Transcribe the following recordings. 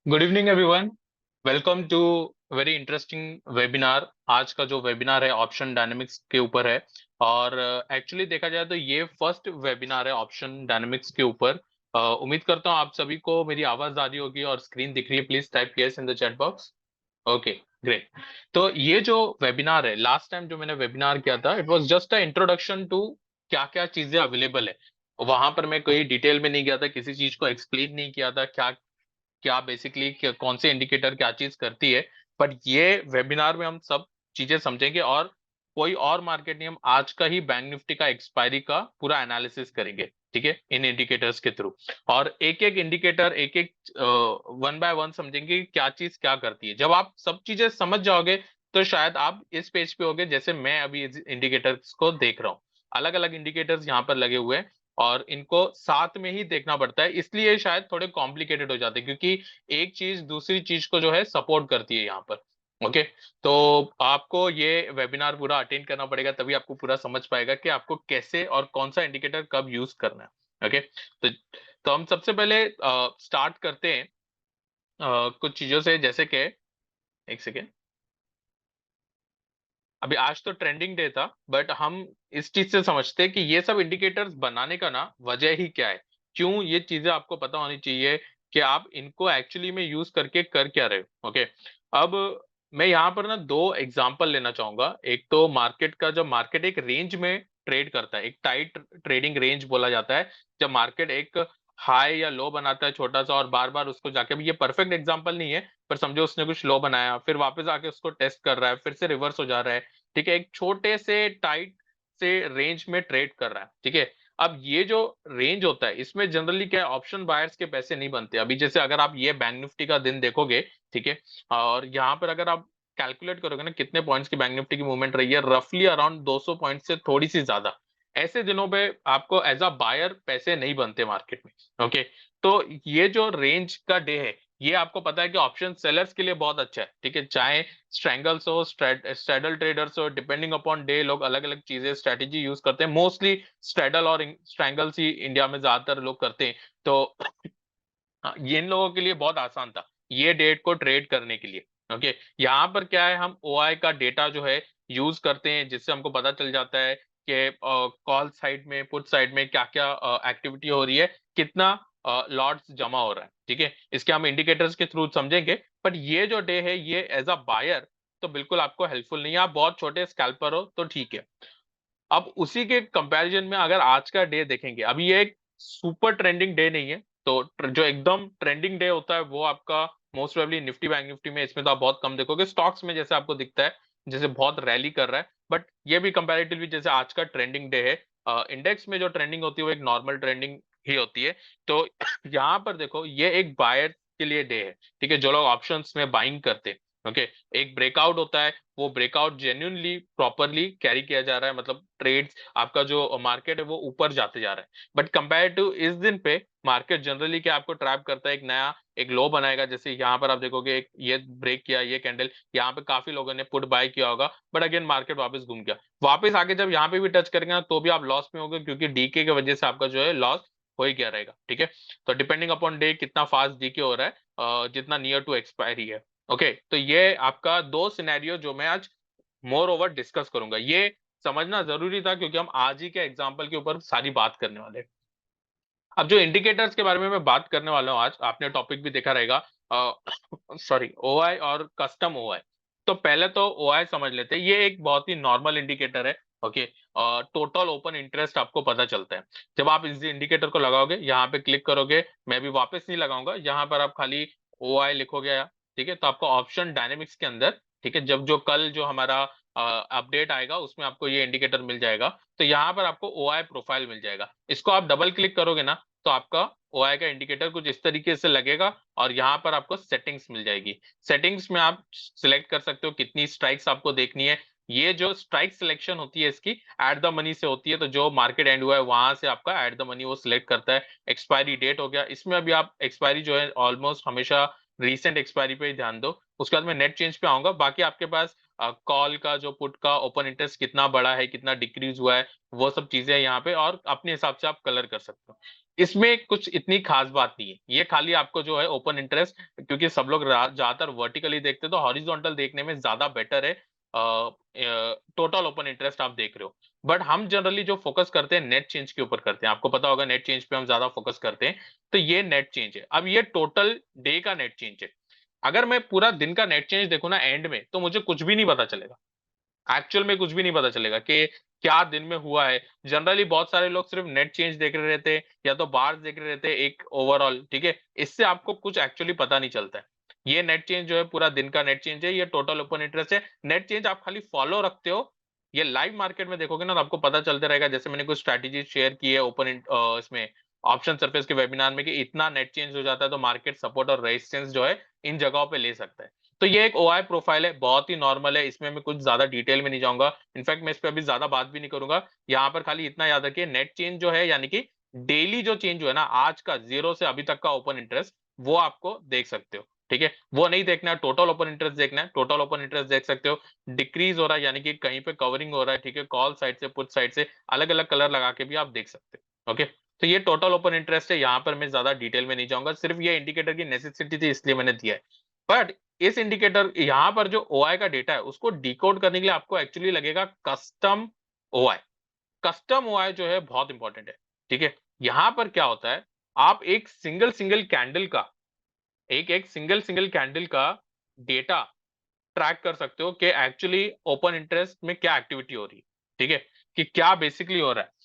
Good evening everyone. Welcome to very interesting webinar. आज का जो वेबिनार है ऑप्शन डायनेमिक्स के ऊपर है। और एक्चुअली देखा जाए तो ये फर्स्ट वेबिनार है ऑप्शन डायनेमिक्स के ऊपर। उम्मीद करता हूँ आप सभी को मेरी आवाज आ रही होगी और स्क्रीन दिख रही है। Please type yes in the chat box. Okay, great. तो ये जो वेबिनार है, लास्ट टाइम जो मैंने वेबिनार किया था, it was just a introduction to क्या क्या चीजें अवेलेबल है। वहां पर मैं कोई डिटेल में नहीं गया था, किसी चीज को एक्सप्लेन नहीं किया था क्या क्या बेसिकली कौन से इंडिकेटर क्या चीज करती है। पर ये वेबिनार में हम सब चीजें समझेंगे और कोई और मार्केट नहीं, हम आज का ही बैंक निफ्टी का एक्सपायरी का पूरा एनालिसिस करेंगे। ठीक है, इन इंडिकेटर्स के थ्रू। और एक एक इंडिकेटर एक एक वन बाय वन समझेंगे कि क्या चीज क्या करती है। जब आप सब चीजें समझ जाओगे तो शायद आप इस पेज पे होगे जैसे मैं अभी इस इंडिकेटर्स को देख रहा हूँ। अलग अलग इंडिकेटर्स यहाँ पर लगे हुए हैं और इनको साथ में ही देखना पड़ता है, इसलिए शायद थोड़े कॉम्प्लिकेटेड हो जाते हैं, क्योंकि एक चीज दूसरी चीज को जो है सपोर्ट करती है यहाँ पर। ओके। तो आपको ये वेबिनार पूरा अटेंड करना पड़ेगा, तभी आपको पूरा समझ पाएगा कि आपको कैसे और कौन सा इंडिकेटर कब यूज करना है। ओके। तो हम सबसे पहले स्टार्ट करते हैं कुछ चीजों से, जैसे कि एक सेकेंड। अभी आज तो ट्रेंडिंग डे था, बट हम इस चीज से समझते हैं कि ये सब इंडिकेटर्स बनाने का ना वजह ही क्या है, क्यों ये चीजें आपको पता होनी चाहिए कि आप इनको एक्चुअली में यूज करके कर क्या रहे हो। ओके। अब मैं यहाँ पर ना दो एग्जांपल लेना चाहूंगा। एक तो मार्केट का, जब मार्केट एक रेंज में ट्रेड करता है, एक टाइट ट्रेडिंग रेंज बोला जाता है। जब मार्केट एक हाई या लो बनाता है छोटा सा और बार बार उसको जाके, अभी ये परफेक्ट एग्जांपल नहीं है, पर समझो उसने कुछ लो बनाया, फिर वापस आके उसको टेस्ट कर रहा है, फिर से रिवर्स हो जा रहा है। ठीक है, एक छोटे से टाइट से रेंज में ट्रेड कर रहा है। ठीक है। अब ये जो रेंज होता है, इसमें जनरली क्या है, ऑप्शन बायर्स के पैसे नहीं बनते। अभी जैसे अगर आप ये बैंक निफ्टी का दिन देखोगे, ठीक है, और यहाँ पर अगर आप कैलकुलेट करोगे ना कितने पॉइंट्स की बैंक निफ्टी की मूवमेंट रही है, रफली अराउंड 200 पॉइंट से थोड़ी सी ज्यादा। ऐसे दिनों पे आपको एज अ बायर पैसे नहीं बनते मार्केट में। ओके। तो ये जो रेंज का डे है, ये आपको पता है कि ऑप्शन सेलर्स के लिए बहुत अच्छा है। ठीक है, चाहे स्ट्रैंगल्स हो, स्ट्रेडल ट्रेडर्स हो, डिपेंडिंग अपॉन डे लोग अलग अलग चीजें स्ट्रेटेजी यूज करते हैं। मोस्टली स्ट्रेडल और स्ट्रैंगल्स ही इंडिया में ज्यादातर लोग करते हैं। तो हाँ, ये इन लोगों के लिए बहुत आसान था ये डेट को ट्रेड करने के लिए। ओके। यहाँ पर क्या है, हम ओआई का डेटा जो है यूज करते हैं, जिससे हमको पता चल जाता है कि कॉल साइड में, पुट साइड में क्या क्या एक्टिविटी हो रही है, कितना लॉट्स जमा हो रहा है। ठीक है, इसके हम इंडिकेटर्स के थ्रू समझेंगे। बट ये जो डे है, ये एज अ बायर तो बिल्कुल आपको हेल्पफुल नहीं है। आप बहुत छोटे स्कैल्पर हो तो ठीक है। अब उसी के कंपैरिजन में अगर आज का डे देखेंगे, अभी ये एक सुपर ट्रेंडिंग डे नहीं है। तो जो एकदम ट्रेंडिंग डे होता है वो आपका most probably Nifty bank Nifty में, इसमें तो आप बहुत कम देखोगे। स्टॉक्स में जैसे आपको दिखता है जैसे बहुत रैली कर रहा है, बट ये भी कंपैरेटिवली जैसे आज का ट्रेंडिंग डे है। इंडेक्स में जो ट्रेंडिंग होती है वो एक नॉर्मल ट्रेंडिंग ही होती है। तो यहाँ पर देखो, ये एक बायर के लिए डे है। ठीक है, जो लोग ऑप्शंस में बाइंग करते हैं। ओके। एक ब्रेकआउट होता है, वो ब्रेकआउट जेन्युइनली प्रॉपरली कैरी किया जा रहा है, मतलब ट्रेड्स, आपका जो मार्केट है वो ऊपर जाते जा रहा है। बट कंपेयर टू इस दिन पे, मार्केट जनरली क्या आपको ट्रैप करता है, एक नया एक लो बनाएगा। जैसे यहाँ पर आप देखोगे, एक ये ब्रेक किया, ये कैंडल, यहाँ पे काफी लोगों ने पुट बाय किया होगा, बट अगेन मार्केट वापस घूम गया। वापस आके जब यहाँ पे भी टच करेंगे ना, तो भी आप लॉस में होगे, क्योंकि डीके की वजह से आपका जो है लॉस हो ही गया रहेगा। ठीक है। तो डिपेंडिंग अपॉन डे कितना फास्ट डीके हो रहा है, जितना नियर टू एक्सपायरी है। ओके। तो ये आपका दो सिनेरियो जो मैं आज मोर ओवर डिस्कस करूंगा, ये समझना जरूरी था, क्योंकि हम आज ही के एग्जांपल के ऊपर सारी बात करने वाले हैं। अब जो इंडिकेटर्स के बारे में मैं बात करने वाला हूँ आज, आपने टॉपिक भी देखा रहेगा, सॉरी, ओआई और कस्टम ओआई। तो पहले तो ओआई समझ लेते हैं। ये एक बहुत ही नॉर्मल इंडिकेटर है। ओके। टोटल ओपन इंटरेस्ट आपको पता चलता है जब आप इस इंडिकेटर को लगाओगे, यहाँ पे क्लिक करोगे। मैं भी वापस नहीं लगाऊंगा, यहाँ पर आप खाली ओआई लिखोगे। ठीक है, तो आपको ऑप्शन डायनेमिक्स के अंदर, ठीक है, जब जो कल जो हमारा अपडेट आएगा उसमें आपको ये इंडिकेटर मिल जाएगा। तो यहाँ पर आपको ओआई प्रोफाइल मिल जाएगा। इसको आप डबल क्लिक करोगे ना, तो आपका ओआई का इंडिकेटर कुछ इस तरीके से लगेगा। और यहाँ पर आपको सेटिंग्स मिल जाएगी। सेटिंग्स में आप सिलेक्ट कर सकते हो कितनी स्ट्राइक्स आपको देखनी है। ये जो स्ट्राइक सिलेक्शन होती है इसकी एट द मनी से होती है। तो जो मार्केट एंड हुआ है वहां से आपका एट द मनी वो सिलेक्ट करता है। एक्सपायरी डेट हो गया, इसमें अभी आप एक्सपायरी जो है ऑलमोस्ट हमेशा रीसेंट एक्सपायरी पे ही ध्यान दो। उसके बाद मैं नेट चेंज पे आऊंगा। बाकी आपके पास कॉल का जो पुट का ओपन इंटरेस्ट कितना बड़ा है, कितना डिक्रीज हुआ है, वो सब चीजें यहाँ पे, और अपने हिसाब से आप कलर कर सकते हो। इसमें कुछ इतनी खास बात नहीं है, ये खाली आपको जो है ओपन इंटरेस्ट, क्योंकि सब लोग ज्यादातर वर्टिकली देखते हैं, तो हॉरिजॉन्टल देखने में ज्यादा बेटर है। टोटल ओपन इंटरेस्ट आप देख रहे हो, बट हम जनरली जो फोकस करते हैं नेट चेंज के ऊपर करते हैं, आपको पता होगा नेट चेंज पे हम ज्यादा फोकस करते हैं। तो ये नेट चेंज है, अब ये टोटल डे का नेट चेंज है। अगर मैं पूरा दिन का नेट चेंज देखूं ना एंड में, तो मुझे कुछ भी नहीं पता चलेगा, एक्चुअल में कुछ भी नहीं पता चलेगा कि क्या दिन में हुआ है। जनरली बहुत सारे लोग सिर्फ नेट चेंज देख रहे रहते हैं, या तो बार्स देख रहे रहते हैं एक ओवरऑल, ठीक है, इससे आपको कुछ एक्चुअली पता नहीं चलता है। ये नेट चेंज जो है पूरा दिन का नेट चेंज है, ये टोटल ओपन इंटरेस्ट है। नेट चेंज आप खाली फॉलो रखते हो, ये लाइव मार्केट में देखोगे ना तो आपको पता चलते रहेगा। जैसे मैंने कुछ स्ट्रैटेजी शेयर की है इसमें ऑप्शन सरफेस के वेबिनार में, कि इतना नेट चेंज हो जाता है तो मार्केट सपोर्ट और रेजिस्टेंस जो है इन जगहों पे ले सकता है। तो ये एक ओआई प्रोफाइल है, बहुत ही नॉर्मल है, इसमें मैं कुछ ज्यादा डिटेल में नहीं जाऊंगा। इनफैक्ट मैं इस पे अभी ज्यादा बात भी नहीं करूंगा। यहाँ पर खाली इतना याद रखिए, नेट चेंज जो है यानी कि डेली जो चेंज हुआ है ना, आज का जीरो से अभी तक का ओपन इंटरेस्ट, वो आपको देख सकते हो, ठीक है। वो नहीं देखना है, टोटल ओपन इंटरेस्ट देखना है। टोटल ओपन इंटरेस्ट देख सकते हो, डिक्रीज हो रहा है यानी कि कहीं पे कवरिंग हो रहा है, ठीक है, कॉल साइड से पुट साइड से, अलग अलग कलर लगा के भी आप देख सकते हो, ओके। तो ये टोटल ओपन इंटरेस्ट है, यहाँ पर मैं ज्यादा डिटेल में नहीं जाऊंगा, सिर्फ ये इंडिकेटर की नेसेसिटी थी इसलिए मैंने दिया है। बट इस इंडिकेटर यहाँ पर जो ओआई का डेटा है उसको डिकोड करने के लिए आपको एक्चुअली लगेगा कस्टम ओआई। कस्टम ओआई जो है बहुत इंपॉर्टेंट है, ठीक है। यहाँ पर क्या होता है, आप एक सिंगल सिंगल कैंडल का, एक एक सिंगल सिंगल कैंडल का डेटा ट्रैक कर सकते हो कि एक्चुअली ओपन इंटरेस्ट में क्या एक्टिविटी हो रही है, ठीक है, कि क्या बेसिकली हो रहा है।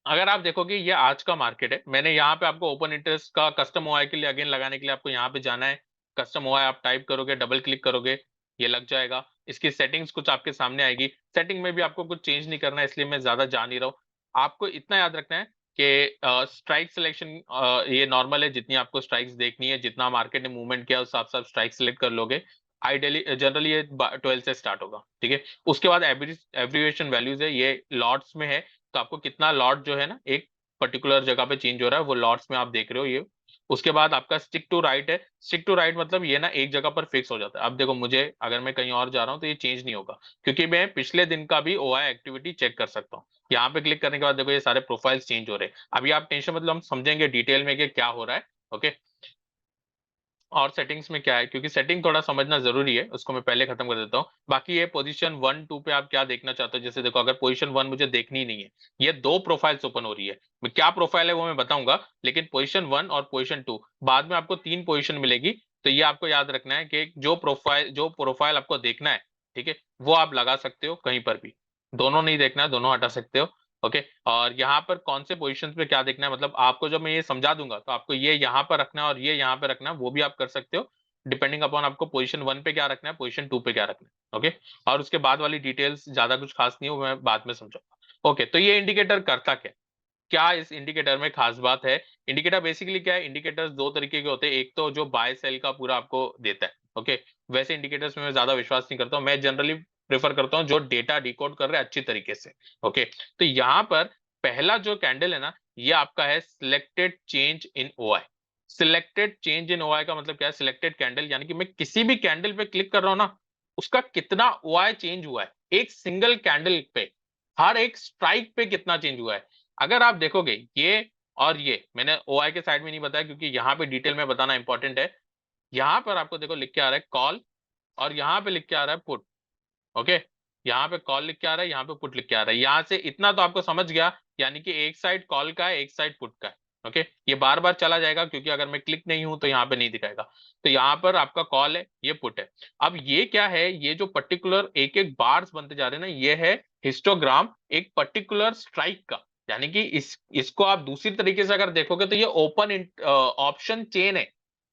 अगर आप देखोगे ये आज का मार्केट है, मैंने यहाँ पे आपको ओपन इंटरेस्ट का कस्टम ओआई के लिए अगेन लगाने के लिए आपको यहाँ पे जाना है। कस्टम ओआई आप टाइप करोगे, डबल क्लिक करोगे, ये लग जाएगा। इसकी सेटिंग्स कुछ आपके सामने आएगी, सेटिंग में भी आपको कुछ चेंज नहीं करना है, इसलिए मैं ज्यादा जा नहीं रहा हूँ। आपको इतना याद रखना है कि स्ट्राइक सिलेक्शन ये नॉर्मल है, जितनी आपको स्ट्राइक्स देखनी है, जितना मार्केट ने मूवमेंट किया उस हिसाब से आप स्ट्राइक सिलेक्ट कर लोगे। आइडियली जनरली ये 12 से स्टार्ट होगा, ठीक है। उसके बाद एब्रीविएशन वैल्यूज है, ये लॉट्स में है, तो आपको कितना लॉट जो है ना एक पर्टिकुलर जगह पे चेंज हो रहा है वो लॉट्स में आप देख रहे हो ये। उसके बाद आपका स्टिक टू राइट है, स्टिक टू राइट मतलब ये ना एक जगह पर फिक्स हो जाता है। अब देखो मुझे अगर मैं कहीं और जा रहा हूँ तो ये चेंज नहीं होगा, क्योंकि मैं पिछले दिन का भी ओआई एक्टिविटी चेक कर सकता हूँ। यहाँ पे क्लिक करने के बाद देखो ये सारे प्रोफाइल्स चेंज हो रहे हैं। अभी आप टेंशन मतलब हम समझेंगे डिटेल में कि क्या हो रहा है, ओके। और सेटिंग्स में क्या है, क्योंकि सेटिंग थोड़ा समझना जरूरी है, उसको मैं पहले खत्म कर देता हूँ। बाकी ये पोजीशन 1 2 पे आप क्या देखना चाहते हो, जैसे देखो अगर पोजीशन 1 मुझे देखनी ही नहीं है, ये दो प्रोफाइल्स ओपन हो रही है, मैं क्या प्रोफाइल है वो मैं बताऊंगा, लेकिन पोजीशन 1 और पोजीशन 2 बाद में आपको 3 पोजीशन मिलेगी। तो ये आपको याद रखना है कि जो प्रोफाइल आपको देखना है, ठीक है, वो आप लगा सकते हो कहीं पर भी। दोनों नहीं देखना है, दोनों हटा सकते हो, ओके। और यहाँ पर कौन से पोजीशंस पे क्या देखना है, मतलब आपको जब मैं ये समझा दूंगा तो आपको ये यहाँ पर रखना है और ये यहाँ पे रखना है, वो भी आप कर सकते हो, डिपेंडिंग अपॉन आपको पोजीशन 1 पे क्या रखना है, पोजीशन 2 पे क्या रखना है, ओके। और उसके बाद वाली डिटेल्स ज्यादा कुछ खास नहीं है, वो मैं बाद में समझाऊंगा, ओके। तो ये इंडिकेटर करता क्या, क्या इस इंडिकेटर में खास बात है। इंडिकेटर बेसिकली क्या है, इंडिकेटर्स दो तरीके के होते हैं, एक तो जो बाय सेल का पूरा आपको देता है, ओके। वैसे इंडिकेटर्स में मैं ज्यादा विश्वास नहीं करता हूँ, मैं जनरली प्रेफर करता हूँ जो डेटा डिकोड कर रहे हैं अच्छी तरीके से, ओके। तो यहाँ पर पहला जो कैंडल है ना, ये आपका है selected change in OI. Selected change in OI का मतलब क्या है, सिलेक्टेड कैंडल यानी कि मैं किसी भी कैंडल पे क्लिक कर रहा हूँ ना, उसका कितना ओआई चेंज हुआ है एक सिंगल कैंडल पे, हर एक स्ट्राइक पे कितना चेंज हुआ है। अगर आप देखोगे ये, और ये मैंने ओआई के साइड में नहीं बताया क्योंकि यहाँ पे डिटेल में बताना इंपॉर्टेंट है। यहाँ पर आपको देखो लिख के आ रहा है कॉल, और यहाँ पे लिख के आ रहा है पुट, ओके। यहाँ पे कॉल लिख के आ रहा है, यहाँ पे पुट लिख के आ रहा है, यहाँ से इतना तो आपको समझ गया, यानी कि एक साइड कॉल का है एक साइड पुट का है, ओके। ये बार बार चला जाएगा क्योंकि अगर मैं क्लिक नहीं हूं तो यहाँ पे नहीं दिखाएगा। तो यहाँ पर आपका कॉल है, ये पुट है। अब ये क्या है, ये जो पर्टिकुलर एक एक बार्स बनते जा रहे हैं ना, ये है हिस्टोग्राम एक पर्टिकुलर स्ट्राइक का, यानी कि इसको आप दूसरी तरीके से अगर देखोगे तो ये ओपन ऑप्शन चेन है,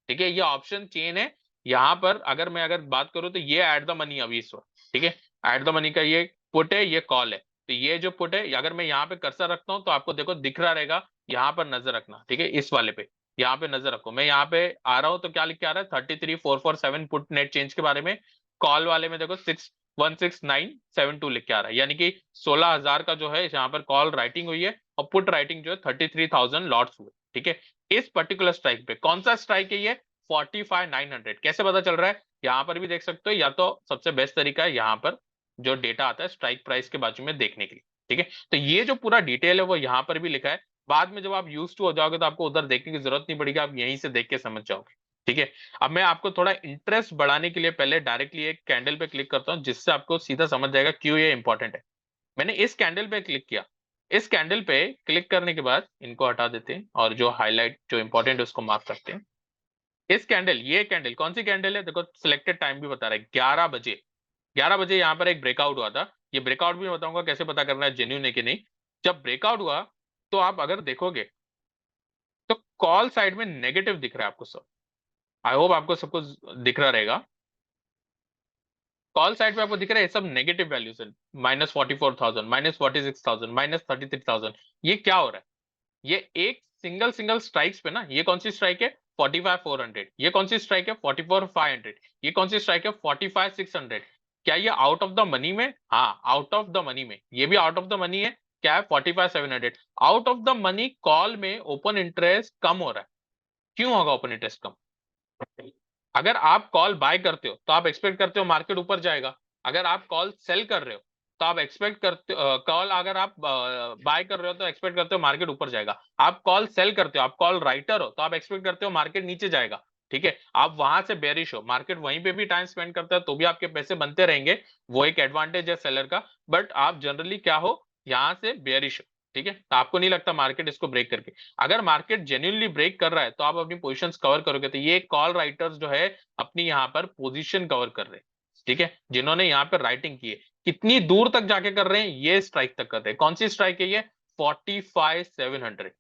ठीक है, ये ऑप्शन चेन है। यहाँ पर अगर बात करूं तो ये एट द मनी अभी इस वक्त, ठीक है, एट द मनी का ये पुट है, ये कॉल है। तो ये जो पुट है, अगर मैं यहाँ पे कर्सर रखता हूँ तो आपको देखो दिख रहा रहेगा, यहाँ पर नजर रखना, ठीक है, इस वाले पे यहाँ पे नजर रखो। मैं यहाँ पे आ रहा हूँ तो क्या लिख के आ रहा है, 33447 पुट नेट चेंज के बारे में। कॉल वाले में देखो 616972 लिख के आ रहा है, यानी कि 16,000 का जो है यहाँ पर कॉल राइटिंग हुई है, और पुट राइटिंग जो है 33,000 लॉट्स हुए, ठीक है। इस पर्टिकुलर स्ट्राइक पे कौन सा स्ट्राइक है ये, 45,900। कैसे पता चल रहा है? यहाँ पर भी देख सकते हो, या तो सबसे बेस्ट तरीका है यहाँ पर जो डेटा आता है स्ट्राइक प्राइस के बाजू में देखने के लिए। ठीक है, तो ये जो पूरा डिटेल है वो यहाँ पर भी लिखा है। बाद में जब आप यूज टू हो जाओगे तो आपको उधर देखने की जरूरत नहीं पड़ेगी, आप यहीं से देख के समझ जाओगे। ठीक है, अब मैं आपको थोड़ा इंटरेस्ट बढ़ाने के लिए पहले डायरेक्टली एक कैंडल पे क्लिक करता हूँ, जिससे आपको सीधा समझ जाएगा क्यों ये इंपॉर्टेंट है। मैंने इस कैंडल पे क्लिक किया। इस कैंडल पे क्लिक करने के बाद इनको हटा देते हैं और जो हाईलाइट जो इंपॉर्टेंट है उसको मार्क करते हैं। इस कैंडल, ये कैंडल कौन सी कैंडल है? देखो सिलेक्टेड टाइम भी बता रहा है 11 बजे। 11 बजे यहाँ पर एक ब्रेकआउट हुआ था। ये ब्रेकआउट भी मैं बताऊंगा कैसे पता करना है जेन्यून है कि नहीं। जब ब्रेकआउट हुआ तो आप अगर देखोगे तो कॉल साइड में नेगेटिव दिख रहा है आपको सब। आई होप आपको सब कुछ दिख रहा रहेगा। कॉल साइड पे आपको दिख रहा है ये सब नेगेटिव वैल्यूज है। -44,000, -46,000, -33,000। ये क्या हो रहा है? ये एक सिंगल सिंगल स्ट्राइक्स पे ना, ये कौन सी स्ट्राइक है? 45,400। ये कौन सी स्ट्राइक है? 44,500। ये कौन सी स्ट्राइक है? 45,600। क्या ये आउट ऑफ द मनी में? हाँ, आउट ऑफ द मनी में। ये भी आउट ऑफ द मनी है। क्या है? 45,700। Out of the money call में ओपन इंटरेस्ट कम हो रहा है। क्यों होगा ओपन इंटरेस्ट कम? अगर आप कॉल बाय करते हो तो आप एक्सपेक्ट करते हो मार्केट ऊपर जाएगा। अगर आप कॉल सेल कर रहे हो तो आप एक्सपेक्ट करते हो, कॉल अगर आप बाय कर रहे हो तो एक्सपेक्ट करते हो मार्केट ऊपर जाएगा। आप कॉल सेल करते हो, आप कॉल राइटर हो तो आप एक्सपेक्ट करते हो मार्केट नीचे जाएगा। ठीक है, आप वहां से बेरिश हो, मार्केट वहीं पे भी टाइम स्पेंड करता है तो भी आपके पैसे बनते रहेंगे। वो एक एडवांटेज है सेलर का। बट आप जनरली क्या हो, यहाँ से बेरिश हो। ठीक है, तो आपको नहीं लगता मार्केट इसको ब्रेक करके, अगर मार्केट जेन्युइनली ब्रेक कर रहा है तो आप अपनी पोजीशंस कवर करोगे। तो ये कॉल राइटर्स जो है अपनी यहाँ पर पोजीशन कवर कर रहे हैं। ठीक है, जिन्होंने यहाँ पर राइटिंग की है, कितनी दूर तक जाके कर रहे हैं? ये स्ट्राइक तक कर रहे हैं। कौन सी स्ट्राइक है ये? 45,700।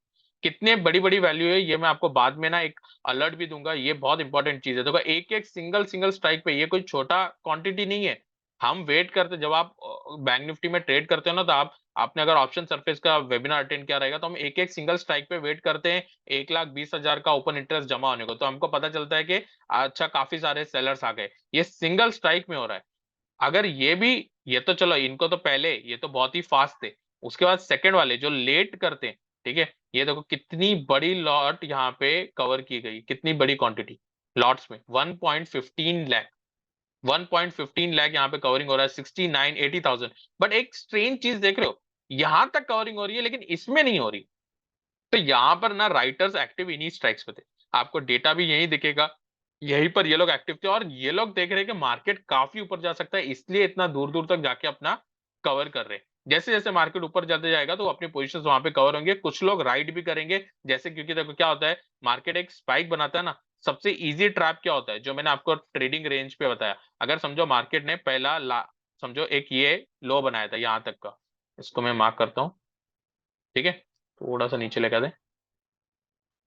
कितने बड़ी बड़ी वैल्यू है ये मैं आपको बाद में ना एक अलर्ट भी दूंगा। ये बहुत इंपॉर्टेंट चीज है। देखो एक एक सिंगल सिंगल स्ट्राइक पे, ये कोई छोटा क्वांटिटी नहीं है। हम वेट करते, जब आप बैंक निफ्टी में ट्रेड करते हो ना, तो आपने अगर ऑप्शन सरफेस का वेबिनार अटेंड किया रहेगा, तो हम एक एक सिंगल स्ट्राइक पे वेट करते हैं 1,20,000 का ओपन इंटरेस्ट जमा होने को। तो हमको पता चलता है कि अच्छा काफी सारे सेलर्स आ गए। ये सिंगल स्ट्राइक में हो रहा है। अगर ये भी, ये तो चलो इनको तो पहले ये तो बहुत ही फास्ट थे, उसके बाद सेकंड वाले जो लेट करते हैं। ठीक है, ये देखो कितनी बड़ी लॉट यहाँ पे कवर की गई, कितनी बड़ी क्वांटिटी लॉट्स में 1.15 लाख। 1.15 लाख यहाँ पे कवरिंग हो रहा है, 69 80,000। बट एक स्ट्रेंज चीज देख रहे हो, यहां तक कवरिंग हो रही है लेकिन इसमें नहीं हो रही। तो यहाँ पर ना राइटर्स एक्टिव इन्हीं स्ट्राइक्स पे थे। आपको डेटा भी यही दिखेगा, यहीं पर ये लोग एक्टिव थे और ये लोग देख रहे हैं कि मार्केट काफी ऊपर जा सकता है, इसलिए इतना दूर दूर तक जाके अपना कवर कर रहे हैं। जैसे जैसे मार्केट ऊपर जाते जाएगा तो अपनी पोजीशंस वहां पे कवर होंगे, कुछ लोग राइड भी करेंगे। जैसे क्योंकि देखो क्या होता है, मार्केट एक स्पाइक बनाता है ना, सबसे इजी ट्रैप क्या होता है जो मैंने आपको ट्रेडिंग रेंज पे बताया। अगर समझो मार्केट ने पहला समझो एक ये लो बनाया था यहाँ तक का, इसको मैं मार्क करता हूँ। ठीक है, थोड़ा सा नीचे लेकर दे।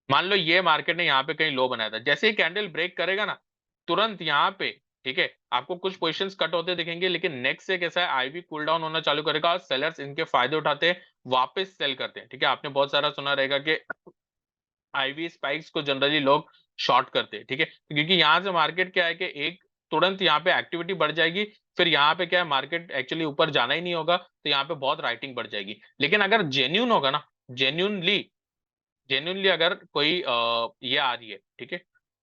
मान लो ये मार्केट ने यहाँ पे कहीं लो बनाया था, जैसे ही कैंडल ब्रेक करेगा ना, तुरंत यहाँ पे ठीक है आपको कुछ पोजीशंस कट होते दिखेंगे, लेकिन नेक्स्ट से कैसा है, आईवी कूल डाउन होना चालू करेगा और सेलर्स इनके फायदे उठाते हैं, वापस सेल करते हैं। ठीक है, आपने बहुत सारा सुना रहेगा कि आईवी स्पाइक्स को जनरली लोग शॉर्ट करते हैं। ठीक है, तो क्योंकि यहाँ से मार्केट क्या है कि एक तुरंत यहाँ पे एक्टिविटी बढ़ जाएगी, फिर यहाँ पे क्या है मार्केट एक्चुअली ऊपर जाना ही नहीं होगा, तो यहाँ पे बहुत राइटिंग बढ़ जाएगी। लेकिन अगर जेन्यून होगा ना, जेन्यूनली जेन्युइनली अगर कोई ये आ रही है, ठीक है,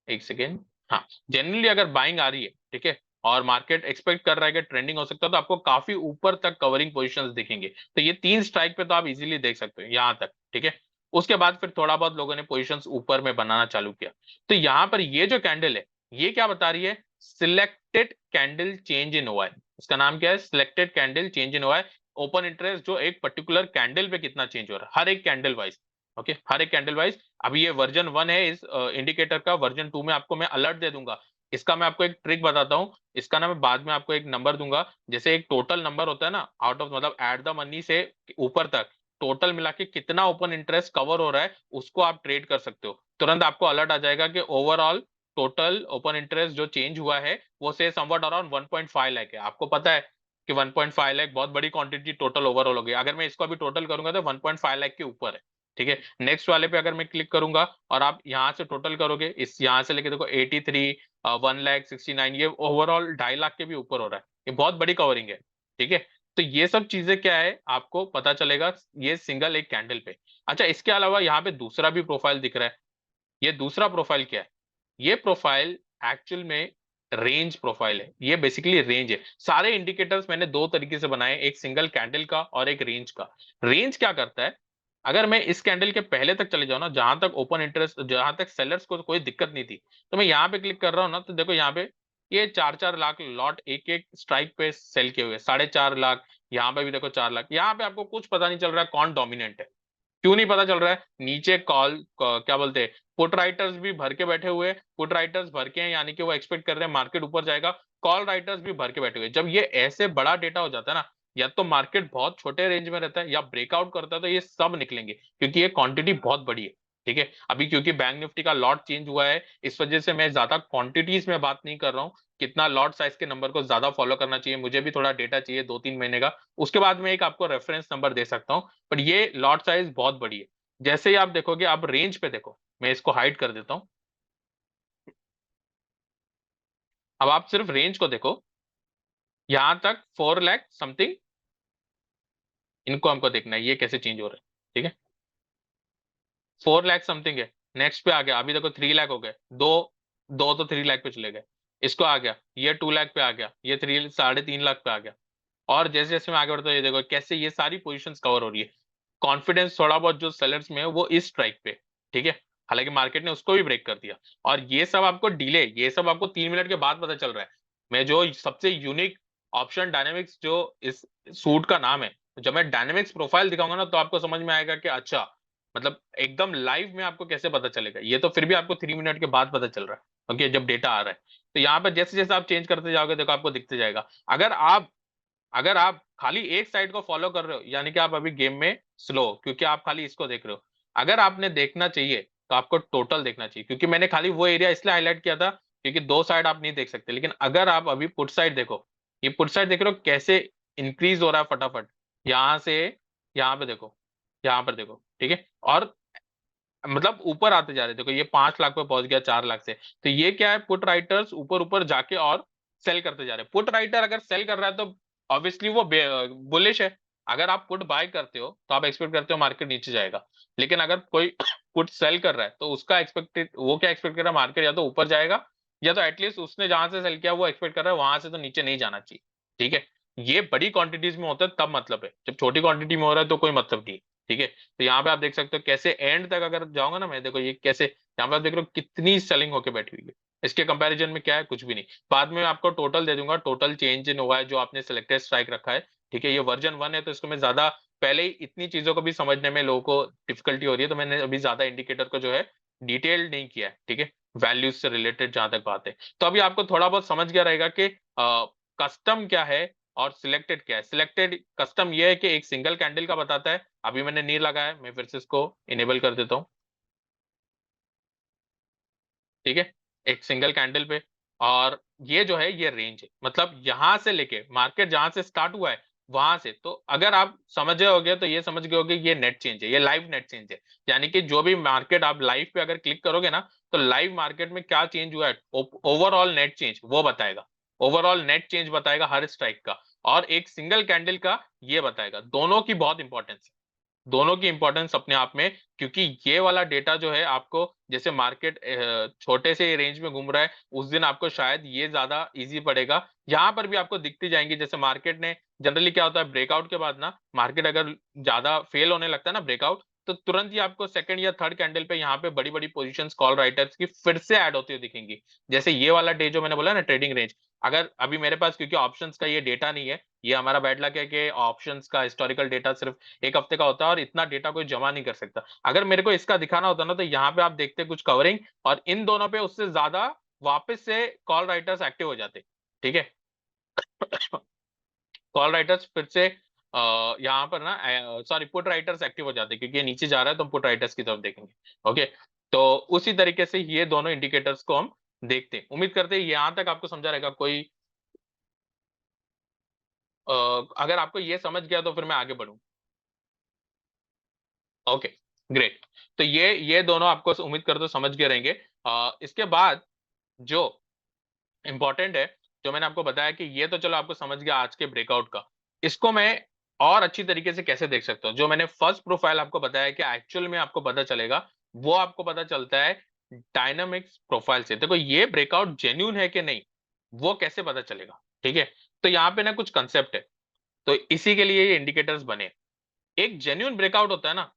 एक सेकेंड, हाँ, जेन्युइनली अगर बाइंग आ रही है, ठीक है, और मार्केट एक्सपेक्ट कर रहा है कि ट्रेंडिंग हो सकता है, तो आपको काफी ऊपर तक कवरिंग पोजीशंस दिखेंगे। तो ये 3 स्ट्राइक पे तो आप इजीली देख सकते हो यहाँ तक। ठीक है, उसके बाद फिर थोड़ा बहुत लोगों ने पोजीशंस ऊपर में बनाना चालू किया। तो यहाँ पर ये जो कैंडल है, ये क्या बता रही है? Selected candle change in OI. इसका नाम क्या है? Selected candle change in OI. Open interest जो एक पर्टिकुलर कैंडल पे कितना चेंज हो रहा है, हर एक कैंडल वाइज। ओके, हर एक कैंडल वाइज। अभी ये वर्जन 1 है इस इंडिकेटर का, वर्जन 2 में आपको मैं अलर्ट दे दूंगा। इसका मैं आपको एक ट्रिक बताता हूँ, इसका ना मैं बाद में आपको एक नंबर दूंगा। जैसे एक टोटल नंबर होता है ना, आउट ऑफ मतलब एट द मनी से ऊपर तक टोटल मिला के कितना ओपन इंटरेस्ट कवर हो रहा है, उसको आप ट्रेड कर सकते हो। तुरंत आपको अलर्ट आ जाएगा कि ओवरऑल टोटल ओपन इंटरेस्ट जो चेंज हुआ है वो से समवट अराउंड 1.5 लाख है। आपको पता है कि 1.5 लाख बहुत बड़ी क्वांटिटी टोटल ओवरऑल हो गई। अगर मैं इसको अभी टोटल करूंगा तो 1.5 लाख के ऊपर है। ठीक है, नेक्स्ट वाले पे अगर मैं क्लिक करूंगा और आप यहाँ से टोटल करोगे, इस यहाँ से लेके देखो 83, 1,69, ये ओवरऑल 2.5 लाख के भी ऊपर हो रहा है। ये बहुत बड़ी कवरिंग है। ठीक है, तो ये सब चीजें क्या है आपको पता चलेगा ये सिंगल एक कैंडल पे। अच्छा, इसके अलावा यहाँ पे दूसरा भी प्रोफाइल दिख रहा है। ये दूसरा प्रोफाइल क्या है? ये प्रोफाइल एक्चुअल में रेंज प्रोफाइल है, ये बेसिकली रेंज है। सारे इंडिकेटर्स मैंने दो तरीके से बनाए, एक सिंगल कैंडल का और एक रेंज का। रेंज क्या करता है, अगर मैं इस कैंडल के पहले तक चले जाऊं ना, जहां तक ओपन इंटरेस्ट, जहां तक सेलर्स को कोई दिक्कत नहीं थी, तो मैं यहाँ पे क्लिक कर रहा हूँ ना, तो देखो यहाँ पे ये 4-4 लाख लॉट एक एक स्ट्राइक पे सेल किए हुए, 4.5 लाख। यहाँ पे भी देखो 4 लाख। यहाँ पे आपको कुछ पता नहीं चल रहा है कौन डोमिनेंट है। क्यों नहीं पता चल रहा है? नीचे क्या बोलते हैं, पुट राइटर्स भी भर के बैठे हुए हैं। पुट राइटर्स भर के हैं, यानी कि वो एक्सपेक्ट कर रहे हैं मार्केट ऊपर जाएगा। कॉल राइटर्स भी भर के बैठे हुए हैं। जब ये ऐसे बड़ा डेटा हो जाता है ना, या तो मार्केट बहुत छोटे रेंज में रहता है या ब्रेकआउट करता है, तो ये सब निकलेंगे, क्योंकि ये क्वांटिटी बहुत बड़ी है। ठीक है, अभी क्योंकि बैंक निफ्टी का लॉट चेंज हुआ है, इस वजह से मैं ज्यादा क्वांटिटीज में बात नहीं कर रहा हूँ। कितना लॉट साइज के नंबर को ज्यादा फॉलो करना चाहिए, मुझे भी थोड़ा डेटा चाहिए 2-3 महीने का, उसके बाद मैं एक आपको रेफरेंस नंबर दे सकता हूँ। पर ये लॉट साइज बहुत बड़ी है। जैसे ही आप देखोगे, आप रेंज पे देखो, मैं इसको हाइड कर देता हूं। अब आप सिर्फ रेंज को देखो, यहां तक 4 लाख समथिंग, इनको हमको देखना है ये कैसे चेंज हो रहे हैं। ठीक है, 4 लाख समथिंग है। नेक्स्ट पे आ गया, अभी देखो 3 लाख हो गए। दो दो तो 3 लाख पे चले गए। इसको आ गया, ये 2 लाख पे आ गया, ये 3 3.5 लाख पे आ गया। और जैसे जैसे मैं आगे बढ़ता हूं, ये देखो कैसे ये सारी पोजीशंस कवर हो रही है। कॉन्फिडेंस थोड़ा बहुत जो सेलर्स में है वो इस स्ट्राइक पे। ठीक है, हालांकि मार्केट ने उसको भी ब्रेक कर दिया। और ये सब आपको डिले, ये सब आपको 3 मिनट के बाद पता चल रहा है। मैं जो सबसे यूनिक ऑप्शन डायनेमिक्स, जो इस सूट का नाम है, जब मैं डायनेमिक्स प्रोफाइल दिखाऊंगा ना, तो आपको समझ में आएगा कि अच्छा, मतलब एकदम लाइव में आपको कैसे पता चलेगा। ये तो फिर भी आपको 3 मिनट के बाद पता चल रहा है, क्योंकि जब डेटा आ रहा है। तो यहाँ पर जैसे जैसे आप चेंज करते जाओगे, देखो आपको दिखते जाएगा। अगर आप खाली एक साइड को फॉलो कर रहे हो, यानी कि आप अभी गेम में स्लो हो, क्योंकि आप खाली इसको देख रहे हो। अगर आपने देखना चाहिए, तो आपको टोटल देखना चाहिए, क्योंकि मैंने खाली वो एरिया इसलिए हाईलाइट किया था, क्योंकि दो साइड आप नहीं देख सकते। लेकिन अगर आप अभी पुट साइड देखो, ये पुट साइड देख रहे हो कैसे इंक्रीज हो रहा है फटाफट, यहां से यहाँ पे देखो, यहाँ पर देखो। ठीक है, और मतलब ऊपर आते जा रहे, देखो ये 5 लाख पे पहुंच गया 4 लाख से। तो ये क्या है, पुट राइटर्स ऊपर ऊपर जाके और सेल करते जा रहे हैं। पुट राइटर अगर सेल कर रहा है, तो ऑब्वियसली वो बुलिश है। अगर आप पुट बाय करते हो, तो आप एक्सपेक्ट करते हो मार्केट नीचे जाएगा। लेकिन अगर कोई पुट सेल कर रहा है, तो उसका एक्सपेक्टेड, वो क्या एक्सपेक्ट कर रहा है, मार्केट या तो ऊपर जाएगा, या तो एटलीस्ट उसने जहां से सेल किया वो एक्सपेक्ट कर रहा है वहां से तो नीचे नहीं जाना चाहिए। ठीक है, ये बड़ी क्वांटिटीज में होता है तब मतलब है, जब छोटी क्वांटिटी में हो रहा है तो कोई मतलब नहीं। ठीक है, तो यहाँ पे आप देख सकते हो कैसे एंड तक अगर जाऊंगा ना मैं, देखो ये कैसे यहाँ पे आप देख रहे हो कितनी सेलिंग होके बैठी हुई है। इसके कंपैरिजन में क्या है, कुछ भी नहीं। बाद में मैं आपको टोटल दे दूंगा, टोटल चेंज इन हुआ है जो आपने सिलेक्टेड स्ट्राइक रखा है। ठीक है, ये वर्जन 1 है, तो इसको मैं ज्यादा, पहले ही इतनी चीजों को भी समझने में लोगों को डिफिकल्टी हो रही है, तो मैंने अभी ज्यादा इंडिकेटर को जो है डिटेल नहीं किया है। ठीक है, वैल्यूज से रिलेटेड जहां तक बात है, तो अभी आपको थोड़ा बहुत समझ गया रहेगा कि कस्टम क्या है और सिलेक्टेड क्या है। सिलेक्टेड कस्टम ये है कि एक सिंगल कैंडल का बताता है। अभी मैंने नीर लगाया है, मैं फिर से इसको इनेबल कर देता हूँ। ठीक है, एक सिंगल कैंडल पे। और ये जो है ये रेंज है, मतलब यहां से लेके मार्केट जहां से स्टार्ट हुआ है वहां से, तो अगर आप समझ गए होगे, तो ये समझ गए होगे ये नेट चेंज है, ये लाइव नेट चेंज है। यानी कि जो भी मार्केट आप लाइव पे अगर क्लिक करोगे ना, तो लाइव मार्केट में क्या चेंज हुआ है, ओवरऑल नेट चेंज वो बताएगा। ओवरऑल नेट चेंज बताएगा हर स्ट्राइक का, और एक सिंगल कैंडल का ये बताएगा। दोनों की बहुत इंपॉर्टेंस है, दोनों की इंपॉर्टेंस अपने आप में। क्योंकि ये वाला डेटा जो है आपको, जैसे मार्केट छोटे से रेंज में घूम रहा है, उस दिन आपको शायद ये ज्यादा इजी पड़ेगा। यहाँ पर भी आपको दिखती जाएंगी, जैसे मार्केट ने जनरली क्या होता है, ब्रेकआउट के बाद ना, मार्केट अगर ज्यादा फेल होने लगता है ना ब्रेकआउट, तो तुरंत ही आपको सेकंड या थर्ड कैंडल पे यहाँ पे बड़ी बड़ी पोजीशंस कॉल राइटर्स की फिर से ऐड होती हुई दिखेंगी। जैसे ये वाला डे जो मैंने बोला ना, ट्रेडिंग रेंज, अगर अभी मेरे पास क्योंकि ऑप्शंस का ये डेटा नहीं है, ये हमारा बैड लक है कि ऑप्शंस का हिस्टोरिकल डेटा सिर्फ एक हफ्ते का होता है, और इतना डेटा कोई जमा नहीं कर सकता। अगर मेरे को इसका दिखाना होता ना, तो यहाँ पे आप देखते कुछ कवरिंग, और इन दोनों पे उससे ज्यादा वापस से कॉल राइटर्स एक्टिव हो जाते। ठीक है, कॉल राइटर्स फिर से यहाँ पर ना, सॉरी, पुट राइटर्स एक्टिव हो जाते, क्योंकि ये नीचे जा रहा है तो हम पुट राइटर्स की तरफ देखेंगे। ओके, तो उसी तरीके से ये दोनों इंडिकेटर्स को हम देखते हैं। उम्मीद करते हैं यहाँ तक आपको समझा रहेगा। कोई अगर आपको ये समझ गया, तो फिर मैं आगे बढ़ूं। Okay, great. तो ये दोनों आपको उम्मीद करते हो समझ गए रहेंगे। इसके बाद जो इंपॉर्टेंट है, जो मैंने आपको बताया कि ये तो चलो आपको समझ गया आज के ब्रेकआउट का, इसको मैं और अच्छी तरीके से कैसे देख सकता हूँ। जो मैंने फर्स्ट प्रोफाइल आपको बताया कि एक्चुअल में आपको पता चलेगा, वो आपको पता चलता है डायनामिक्स प्रोफाइल से। देखो ये ब्रेकआउट जेन्यून है कि नहीं वो कैसे पता चलेगा, ठीक है। तो यहाँ पे ना कुछ कंसेप्ट है, तो इसी के लिए ये इंडिकेटर्स बने। एक जेन्यून ब्रेकआउट होता है ना,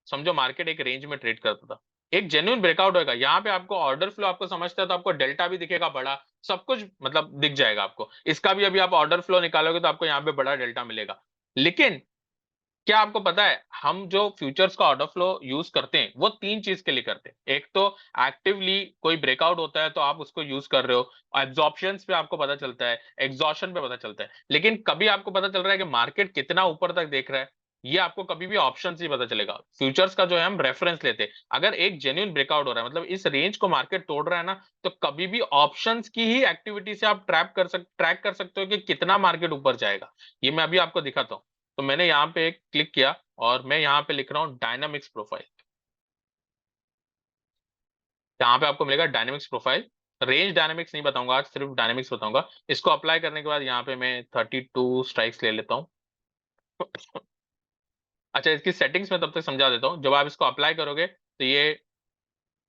समझो मार्केट एक रेंज में ट्रेड करता था, एक जेन्यून ब्रेकआउट होगा, यहाँ पे आपको ऑर्डर फ्लो आपको समझता है तो आपको डेल्टा भी दिखेगा बड़ा, सब कुछ मतलब दिख जाएगा आपको। इसका भी अभी आप ऑर्डर फ्लो निकालोगे तो आपको यहाँ पे बड़ा डेल्टा मिलेगा। लेकिन क्या आपको पता है हम जो फ्यूचर्स का ऑर्डर फ्लो यूज करते हैं वो तीन चीज के लिए करते हैं। एक तो एक्टिवली कोई ब्रेकआउट होता है तो आप उसको यूज कर रहे हो, एब्जॉर्प्शन पे आपको पता चलता है, एग्जॉशन पे पता चलता है। लेकिन कभी आपको पता चल रहा है कि मार्केट कितना ऊपर तक देख रहा है, ये आपको कभी भी ऑप्शन से ही पता चलेगा। फ्यूचर्स का जो है हम रेफरेंस लेते हैं, अगर एक जेन्युइन ब्रेकआउट हो रहा है मतलब इस रेंज को मार्केट तोड़ रहा है ना, तो कभी भी ऑप्शंस की ही एक्टिविटी से आप ट्रैक कर सकते हो कि कितना मार्केट ऊपर जाएगा। ये मैं अभी आपको दिखाता हूँ। तो मैंने यहाँ पे क्लिक किया और मैं यहाँ पे लिख रहा हूँ डायनामिक्स प्रोफाइल। यहाँ पे आपको मिलेगा डायनामिक्स प्रोफाइल। रेंज डायनामिक्स नहीं बताऊंगा आज, सिर्फ डायनामिक्स बताऊंगा। इसको अप्लाई करने के बाद यहाँ पे मैं 32 स्ट्राइक्स ले लेता हूँ। अच्छा, इसकी सेटिंग्स में तब तक समझा देता हूँ। जब आप इसको अप्लाई करोगे तो ये,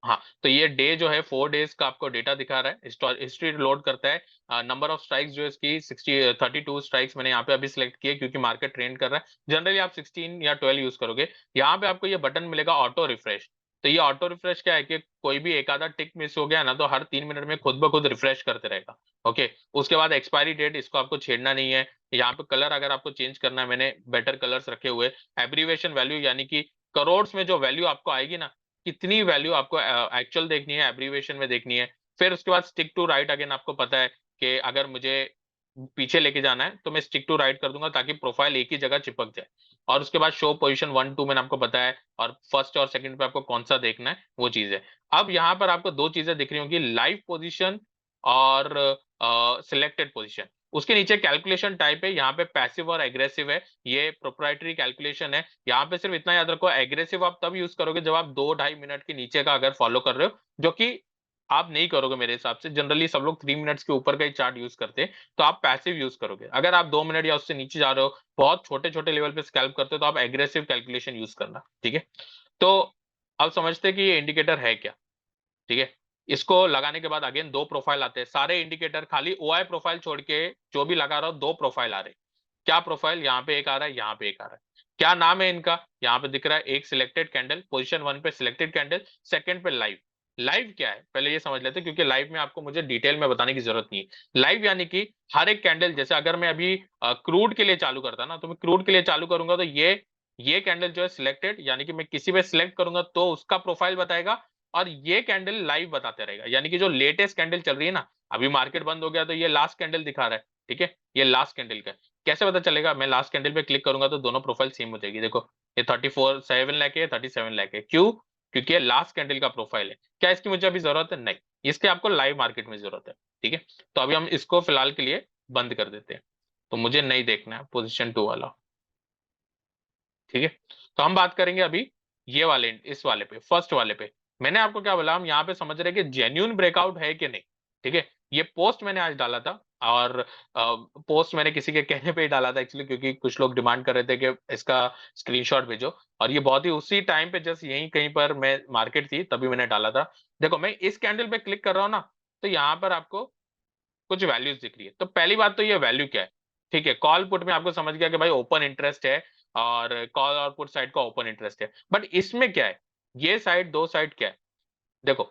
हाँ, तो ये डे जो है 4 डेज का आपको डेटा दिखा रहा है, हिस्ट्री लोड करता है। नंबर ऑफ स्ट्राइक्स जो है इसकी 32 स्ट्राइक्स मैंने यहाँ पे अभी सिलेक्ट किए क्योंकि मार्केट ट्रेंड कर रहा है। जनरली आप 16 या 12 यूज करोगे। यहाँ पे आपको ये बटन मिलेगा ऑटो रिफ्रेश। तो ये ऑटो रिफ्रेश क्या है कि कोई भी एक आधा टिक मिस हो गया ना तो हर 3 मिनट में खुद ब खुद रिफ्रेश करते रहेगा। ओके, उसके बाद एक्सपायरी डेट, इसको आपको छेड़ना नहीं है। यहाँ पे कलर अगर आपको चेंज करना है, मैंने बेटर कलर्स रखे हुए। एब्रीवेशन वैल्यू यानी कि करोड़ में जो वैल्यू आपको आएगी ना, कितनी वैल्यू आपको एक्चुअल देखनी है, एब्रीविएशन में देखनी है। फिर उसके बाद स्टिक टू राइट, अगेन आपको पता है कि अगर मुझे पीछे लेके जाना है तो मैं स्टिक टू राइट कर दूंगा ताकि प्रोफाइल एक ही जगह चिपक जाए। और उसके बाद शो पोजीशन 1 2 मैंने आपको बताया, और फर्स्ट और सेकंड पे आपको कौन सा देखना है वो चीज है। अब यहाँ पर आपको दो चीजें दिख रही होंगी, लाइव पोजीशन और सिलेक्टेड पोजीशन। उसके नीचे कैलकुलेशन टाइप है, यहाँ पे पैसिव और एग्रेसिव है, ये प्रोप्राइटरी कैलकुलेशन है। यहाँ पे सिर्फ इतना याद रखो, एग्रेसिव आप तब यूज करोगे जब आप 2 ढाई मिनट के नीचे का अगर फॉलो कर रहे हो, जो कि आप नहीं करोगे मेरे हिसाब से। जनरली सब लोग 3 मिनट्स के ऊपर का ही चार्ट यूज करते हैं, तो आप पैसिव यूज करोगे। अगर आप 2 मिनट या उससे नीचे जा रहे हो, बहुत छोटे छोटे लेवल पे स्कैल्प करते हो, तो आप एग्रेसिव कैलकुलेशन यूज करना, ठीक है। तो अब समझते हैं कि ये इंडिकेटर है क्या, ठीक है। इसको लगाने के बाद अगेन दो प्रोफाइल आते हैं, सारे इंडिकेटर खाली ओआई प्रोफाइल छोड़ के जो भी लगा रहा हो दो प्रोफाइल आ रहे हैं। क्या प्रोफाइल, यहाँ पे एक आ रहा है, यहाँ पे एक आ रहा है। क्या नाम है इनका, यहाँ पे दिख रहा है, एक सिलेक्टेड कैंडल, पोजीशन 1 पे सिलेक्टेड कैंडल, सेकंड पे लाइव। लाइव क्या है पहले ये समझ लेते हैं, क्योंकि लाइव में आपको मुझे डिटेल में बताने की जरूरत नहीं है। लाइव यानी कि हर एक कैंडल, जैसे अगर मैं अभी क्रूड के लिए चालू करता ना, तो मैं क्रूड के लिए चालू करूंगा तो ये कैंडल जो है सिलेक्टेड, यानी कि मैं किसी पे सिलेक्ट करूंगा तो उसका प्रोफाइल बताएगा। और ये कैंडल लाइव बताते रहेगा, यानी कि जो लेटेस्ट कैंडल चल रही है ना, अभी मार्केट बंद हो गया तो ये लास्ट कैंडल दिखा रहा है, ठीक है। ये लास्ट कैंडल का है। कैसे पता चलेगा, मैं लास्ट कैंडल पे क्लिक करूंगा तो दोनों प्रोफाइल सेम हो जाएगी। देखो ये 37 लाख है, 37 लाख है, क्यों? क्योंकि ये लास्ट कैंडल का प्रोफाइल है। क्या इसकी मुझे अभी जरूरत है? नहीं, इसके आपको लाइव मार्केट में जरूरत है, ठीक है। तो अभी हम इसको फिलहाल के लिए बंद कर देते हैं, तो मुझे नहीं देखना है पोजिशन 2 वाला, ठीक है। तो हम बात करेंगे अभी ये वाले, इस वाले पे, फर्स्ट वाले पे। मैंने आपको क्या बोला, हम यहाँ पे समझ रहे हैं कि जेन्यून ब्रेकआउट है कि नहीं, ठीक है। ये पोस्ट मैंने आज डाला था, और पोस्ट मैंने किसी के कहने पे ही डाला था एक्चुअली, क्योंकि कुछ लोग डिमांड कर रहे थे कि इसका स्क्रीनशॉट भेजो। और ये बहुत ही उसी टाइम पे जस्ट यहीं कहीं पर मैं मार्केट थी तभी मैंने डाला था। देखो मैं इस कैंडल पे क्लिक कर रहा हूँ ना, तो यहाँ पर आपको कुछ वैल्यूज दिख रही है। तो पहली बात तो ये वैल्यू क्या है, ठीक है। कॉल पुट में आपको समझ गया कि भाई ओपन इंटरेस्ट है, और कॉल और पुट साइड का ओपन इंटरेस्ट है। बट इसमें क्या है, ये साइड, दो साइड क्या है, देखो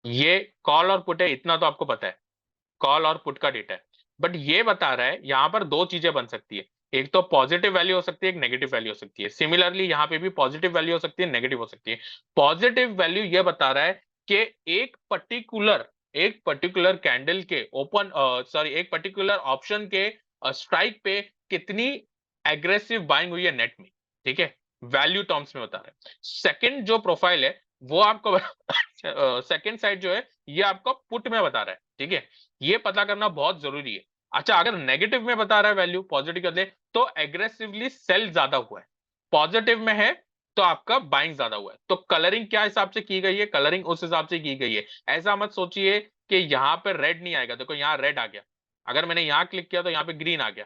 ये कॉल और पुट है, इतना तो आपको पता है, कॉल और पुट का डेटा है। बट ये बता रहा है यहाँ पर दो चीजें बन सकती है, एक तो पॉजिटिव वैल्यू हो सकती है, एक नेगेटिव वैल्यू हो सकती है। सिमिलरली यहाँ पे भी पॉजिटिव वैल्यू हो सकती है, नेगेटिव हो सकती है। पॉजिटिव वैल्यू ये बता रहा है कि एक पर्टिकुलर कैंडल के ओपन, सॉरी, एक पर्टिकुलर ऑप्शन के स्ट्राइक पे कितनी एग्रेसिव बाइंग हुई है नेट में, ठीक है। वैल्यू टर्म्स में बता रहा है। सेकंड जो प्रोफाइल है वो आपको सेकंड साइड जो है ये आपको पुट में बता रहा है, ठीक है। ये पता करना बहुत जरूरी है। अच्छा, अगर नेगेटिव में बता रहा है वैल्यू, पॉजिटिव कर दे तो एग्रेसिवली सेल ज्यादा हुआ है, पॉजिटिव में है तो आपका बाइंग ज्यादा हुआ है। तो कलरिंग क्या हिसाब से की गई है, कलरिंग उस हिसाब से की गई है। ऐसा मत सोचिए कि यहाँ पे रेड नहीं आएगा, देखो यहाँ रेड आ गया, अगर मैंने यहाँ क्लिक किया तो यहाँ पे ग्रीन आ गया।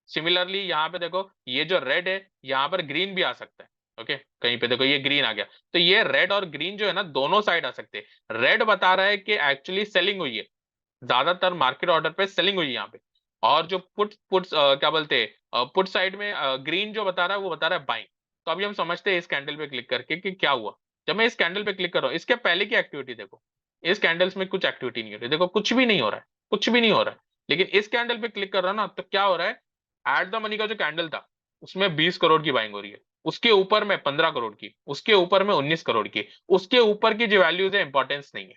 सिमिलरली यहाँ पे देखो ये जो रेड है यहाँ पर ग्रीन भी आ सकता है, ओके, कहीं पे देखो ये ग्रीन आ गया, तो ये रेड और ग्रीन जो है ना दोनों साइड आ सकते हैं। रेड बता रहा है कि एक्चुअली सेलिंग हुई है, ज्यादातर मार्केट ऑर्डर पे सेलिंग हुई है यहाँ पे। और जो पुट्स क्या बोलते हैं, पुट साइड में ग्रीन जो बता रहा है वो बता रहा है बाइंग। तो अभी हम समझते हैं इस कैंडल पे क्लिक करके कि क्या हुआ। जब मैं इस कैंडल पे क्लिक कर रहा हूँ, इसके पहले की एक्टिविटी देखो, इस कैंडल्स में कुछ एक्टिविटी नहीं हो रही, देखो कुछ भी नहीं हो रहा है, कुछ भी नहीं हो रहा है। लेकिन इस कैंडल पे क्लिक कर रहा हूँ ना, तो क्या हो रहा है, एट द मनी का जो कैंडल था उसमें 20 करोड़ की बाइंग हो रही है, उसके ऊपर में 15 करोड़ की, उसके ऊपर में 19 करोड़ की, उसके ऊपर की जो वैल्यूज है इंपॉर्टेंस नहीं है,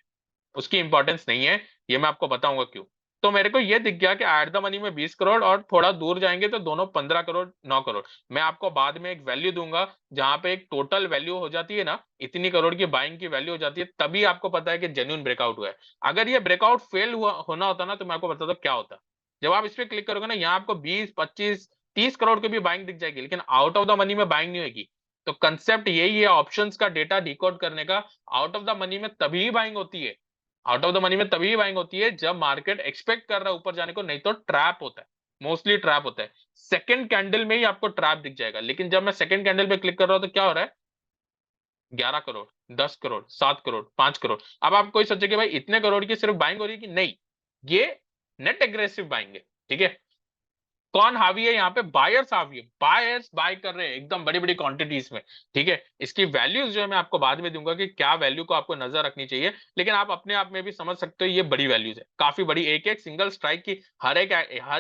उसकी इंपॉर्टेंस नहीं है। ये मैं आपको बताऊंगा क्यों। तो मेरे को ये दिख गया कि एट द मनी में 20 करोड़, और थोड़ा दूर जाएंगे तो दोनों 15 करोड़, 9 करोड़। मैं आपको बाद में एक वैल्यू दूंगा जहां पे एक टोटल वैल्यू हो जाती है ना, इतनी करोड़ की बाइंग की वैल्यू हो जाती है, तभी आपको पता है कि जेन्युइन ब्रेकआउट हुआ है। अगर ये ब्रेकआउट फेल हुआ होना होता ना, तो मैं आपको बताता क्या होता। जब आप इस पे क्लिक करोगे ना, यहाँ आपको 20, 25, 30 करोड़ की भी बाइंग दिख जाएगी, लेकिन आउट ऑफ द मनी में बाइंग नहीं होगी। तो कंसेप्ट यही है ऑप्शंस का डेटा डिकोड करने का। आउट ऑफ द मनी में तभी बाइंग होती है, आउट ऑफ द मनी में तभी बाइंग होती है जब मार्केट एक्सपेक्ट कर रहा है ऊपर जाने को, नहीं तो ट्रैप होता है, मोस्टली ट्रैप होता है। सेकंड कैंडल में ही आपको ट्रैप दिख जाएगा, लेकिन जब मैं सेकंड कैंडल पे क्लिक कर रहा हूं तो क्या हो रहा है, 11 करोड़, 10 करोड़, 7 करोड़, 5 करोड़। अब आप कोई सोचे कि भाई इतने करोड़ की सिर्फ बाइंग हो रही है कि नहीं, ये नेट एग्रेसिव बाइंग है, ठीक है। कौन हावी है यहाँ पे, बायर्स हावी है, बायर्स बाय कर रहे हैं एकदम बड़ी बड़ी क्वांटिटीज में, ठीक है। इसकी वैल्यूज जो है मैं आपको बाद में दूंगा कि क्या वैल्यू को आपको नजर रखनी चाहिए, लेकिन आप अपने आप में भी समझ सकते हो ये बड़ी वैल्यूज है, काफी बड़ी, एक एक सिंगल स्ट्राइक की, हर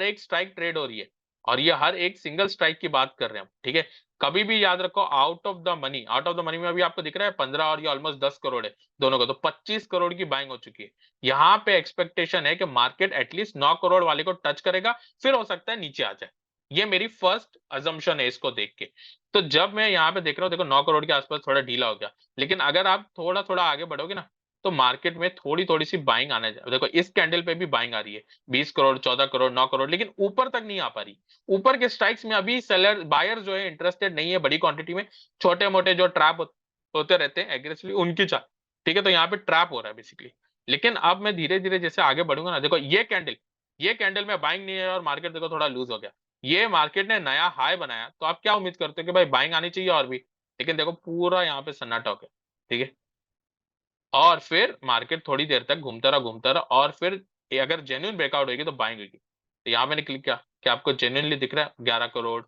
एक स्ट्राइक ट्रेड हो रही है। और ये हर एक सिंगल स्ट्राइक की बात कर रहे हैं हम, ठीक है। कभी भी याद रखो, out of the money, out of the money में अभी आपको दिख रहा है 15 और ये ऑलमोस्ट 10 करोड़ है दोनों का, तो 25 करोड़ की बाइंग हो चुकी है। यहाँ पे एक्सपेक्टेशन है कि मार्केट एटलीस्ट 9 करोड़ वाले को टच करेगा, फिर हो सकता है नीचे आ जाए। ये मेरी फर्स्ट अजम्पशन है इसको देख के। तो जब मैं यहाँ पे देख रहा हूँ, देखो 9 करोड़ के आसपास थोड़ा ढीला हो गया, लेकिन अगर आप थोड़ा थोड़ा आगे बढ़ोगे ना, तो मार्केट में थोड़ी थोड़ी सी बाइंग आने जाए। देखो इस कैंडल पे भी बाइंग आ रही है, 20 करोड़, 14 करोड़, 9 करोड़, लेकिन ऊपर तक नहीं आ पा रही। ऊपर के स्ट्राइक्स में अभी सेलर बायर जो है इंटरेस्टेड नहीं है बड़ी क्वांटिटी में, छोटे मोटे जो ट्रैप होते रहते हैं एग्रेसिवली उनकी चाल, ठीक है। तो यहाँ पे ट्रैप हो रहा है बेसिकली। लेकिन अब मैं धीरे धीरे जैसे आगे बढ़ूंगा ना, देखो ये कैंडल में बाइंग नहीं है और मार्केट देखो थोड़ा लूज हो गया। ये मार्केट ने नया हाई बनाया, तो आप क्या उम्मीद करते हो कि भाई बाइंग आनी चाहिए और भी, लेकिन देखो पूरा यहाँ पे सन्नाटा हो गया, ठीक है। और फिर मार्केट थोड़ी देर तक घूमता रहा और फिर अगर जेन्युइन ब्रेकआउट होगी तो बाइंग होगी। तो यहाँ मैंने क्लिक किया, क्या आपको जेन्युइनली दिख रहा है 11 करोड़,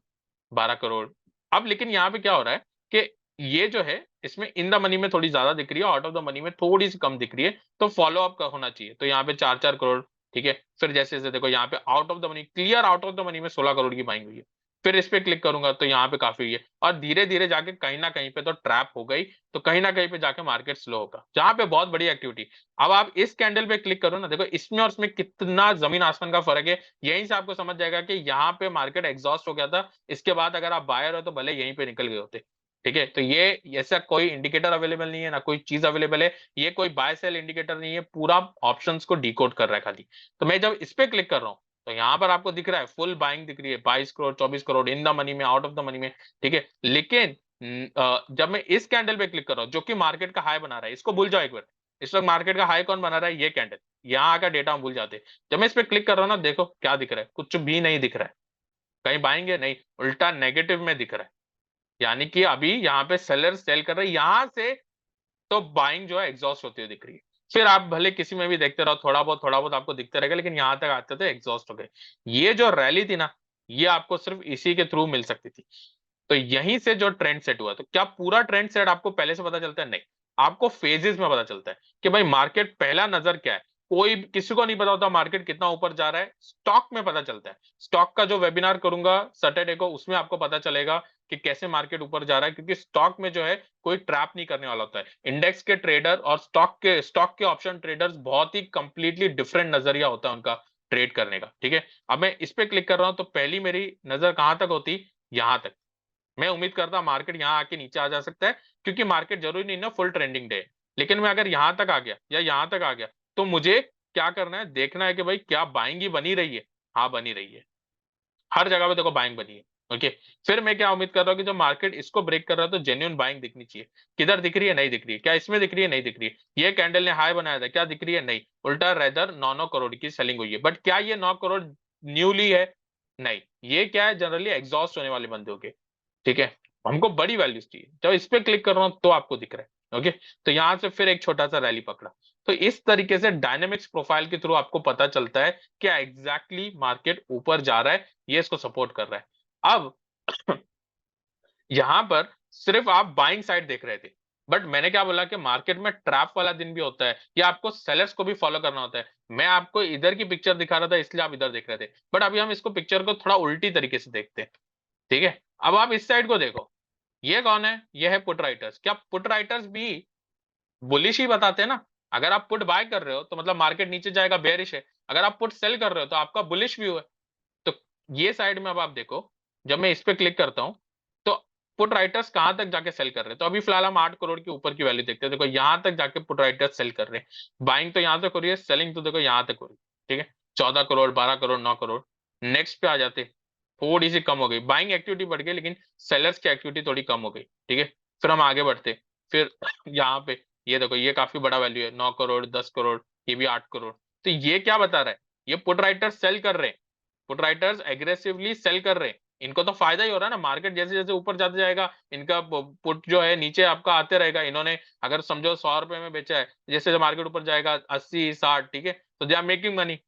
12 करोड़। अब लेकिन यहाँ पे क्या हो रहा है कि ये जो है इसमें इन द मनी में थोड़ी ज्यादा दिख रही है, आउट ऑफ द मनी में थोड़ी सी कम दिख रही है, तो फॉलो अप का होना चाहिए। तो यहाँ पे 4 4 करोड़, ठीक है। फिर जैसे जैसे देखो यहाँ पे out of the money, clear out of the money में 16 करोड़ की बाइंग हुई है। फिर इस पे क्लिक करूंगा तो यहाँ पे काफी हुई है, और धीरे धीरे जाके कहीं ना कहीं पे तो ट्रैप हो गई, तो कहीं ना कहीं पे जाके मार्केट स्लो होगा, जहां पे बहुत बड़ी एक्टिविटी। अब आप इस कैंडल पे क्लिक करो ना, देखो इसमें और इसमें कितना जमीन आसमान का फर्क है। यहीं से आपको समझ जाएगा कि यहाँ पे मार्केट एग्जॉस्ट हो गया था, इसके बाद अगर आप बायर हो तो भले यहीं पे निकल गए होते, ठीक है। तो ये ऐसा कोई इंडिकेटर अवेलेबल नहीं है, ना कोई चीज अवेलेबल है, ये कोई बाय सेल इंडिकेटर नहीं है, पूरा ऑप्शंस को डिकोड कर रहा है खाली। तो मैं जब इस पे क्लिक कर रहा हूँ, तो यहाँ पर आपको दिख रहा है फुल बाइंग दिख रही है, 22 crore, 24 crore in the money में, आउट ऑफ द मनी में, ठीक है। लेकिन जब मैं इस कैंडल पे क्लिक कर रहा हूँ जो कि मार्केट का हाई बना रहा है, इसको भूल जाओ एक बार, इस वक्त मार्केट का हाई कौन बना रहा है, ये कैंडल। यहाँ आकर डेटा हम भूल जाते हैं। जब मैं इस पे क्लिक कर रहा हूँ ना, देखो क्या दिख रहा है, कुछ भी नहीं दिख रहा है, कहीं बाइंग है नहीं, उल्टा नेगेटिव में दिख रहा है। यानी कि अभी यहाँ पे सेलर सेल कर रहे हैं, यहां से तो बाइंग जो है एग्जॉस्ट होती हुई दिख रही है। फिर आप भले किसी में भी देखते रहो, थोड़ा बहुत आपको दिखते रहेगा, लेकिन यहां तक आते थे एग्जॉस्ट हो गए। ये जो रैली थी ना, ये आपको सिर्फ इसी के थ्रू मिल सकती थी। तो यहीं से जो ट्रेंड सेट हुआ, तो क्या पूरा ट्रेंड सेट आपको पहले से पता चलता है, नहीं, आपको फेजेस में पता चलता है कि भाई मार्केट पहला नजर क्या है। कोई किसी को नहीं पता होता मार्केट कितना ऊपर जा रहा है, स्टॉक में पता चलता है। स्टॉक का जो वेबिनार करूंगा सैटरडे को, उसमें आपको पता चलेगा कि कैसे मार्केट ऊपर जा रहा है, क्योंकि स्टॉक में जो है कोई ट्रैप नहीं करने वाला होता है। इंडेक्स के ट्रेडर और स्टॉक के ऑप्शन ट्रेडर्स बहुत ही कंप्लीटली डिफरेंट नजरिया होता है उनका ट्रेड करने का, ठीक है। अब मैं इस पे क्लिक कर रहा हूं, तो पहली मेरी नजर कहां तक होती, यहां तक। मैं उम्मीद करता मार्केट यहाँ आके नीचे आ जा सकता है, क्योंकि मार्केट जरूरी नहीं ना फुल ट्रेंडिंग डे। लेकिन मैं अगर यहाँ तक आ गया या यहाँ तक आ गया, तो मुझे क्या करना है, देखना है कि भाई क्या बाइंग ही बनी रही है। हाँ बनी रही है, हर जगह पे देखो बाइंग बनी है, ओके। फिर मैं क्या उम्मीद कर रहा हूँ कि जब मार्केट इसको ब्रेक कर रहा है तो जेन्युइन बाइंग दिखनी चाहिए। किधर दिख रही है, नहीं दिख रही है। क्या इसमें दिख रही है, नहीं दिख रही है। ये कैंडल ने हाई बनाया था, क्या दिख रही है, नहीं, उल्टा रेदर 9 9 करोड़ की सेलिंग हुई है। बट क्या ये 9 करोड़ न्यूली है, नहीं, ये क्या है, जनरली एग्जॉस्ट होने वाले बंदे के, ठीक है। हमको बड़ी वैल्यूज चाहिए। जब इस पे क्लिक कर रहा हूँ तो आपको दिख रहा है। ओके, तो यहाँ से फिर एक छोटा सा रैली पकड़ा। तो इस तरीके से डायनेमिक्स प्रोफाइल के थ्रू आपको पता चलता है क्या एग्जैक्टली मार्केट ऊपर जा रहा है, ये इसको सपोर्ट कर रहा है। अब यहां पर सिर्फ आप बाइंग साइड देख रहे थे, बट मैंने क्या बोला कि मार्केट में ट्रैप वाला दिन भी होता है, या आपको सेलर्स को भी फॉलो करना होता है। मैं आपको इधर की पिक्चर दिखा रहा था इसलिए आप इधर देख रहे थे, बट अभी हम इसको पिक्चर को थोड़ा उल्टी तरीके से देखते हैं। ठीक है, अब आप इस साइड को देखो, ये कौन है? ये है पुट राइटर्स। क्या पुट राइटर्स भी बुलिश ही बताते हैं ना? अगर आप पुट बाय कर रहे हो तो मतलब मार्केट नीचे जाएगा, बेरिश है। अगर आप पुट सेल कर रहे हो तो आपका बुलिश व्यू है। तो ये साइड में अब आप देखो, जब मैं इस पे क्लिक करता हूं तो पुट राइटर्स कहां तक जाके सेल कर रहे हैं। तो अभी फिलहाल हम 8 करोड़ के ऊपर की वैल्यू देखते हैं। देखो यहां तक जाके पुट राइटर्स सेल कर रहे हैं। बाइंग तो यहां तक हो रही है, सेलिंग तो देखो यहां तक हो रही है। ठीक है, 14 करोड़, 12 करोड़, 9 करोड़। नेक्स्ट पे आ जाते, थोड़ी सी कम हो गई, बाइंग एक्टिविटी बढ़ गई लेकिन सेलर्स की एक्टिविटी थोड़ी कम हो गई। ठीक है, फिर हम आगे बढ़ते, फिर यहाँ पे ये देखो, ये काफी बड़ा वैल्यू है, 9 करोड़, 10 करोड़, ये भी 8 करोड़। तो ये क्या बता रहा है? ये पुट राइटर्स सेल कर रहे हैं, पुट राइटर्स एग्रेसिवली सेल कर रहे हैं। इनको तो फायदा ही हो रहा है ना, मार्केट जैसे जैसे ऊपर जाते जाएगा इनका पुट जो है नीचे आपका आते रहेगा। इन्होंने अगर समझो 100 रुपए में बेचा है, जैसे जब मार्केट ऊपर जाएगा 80, 60, ठीक है, तो they are making money,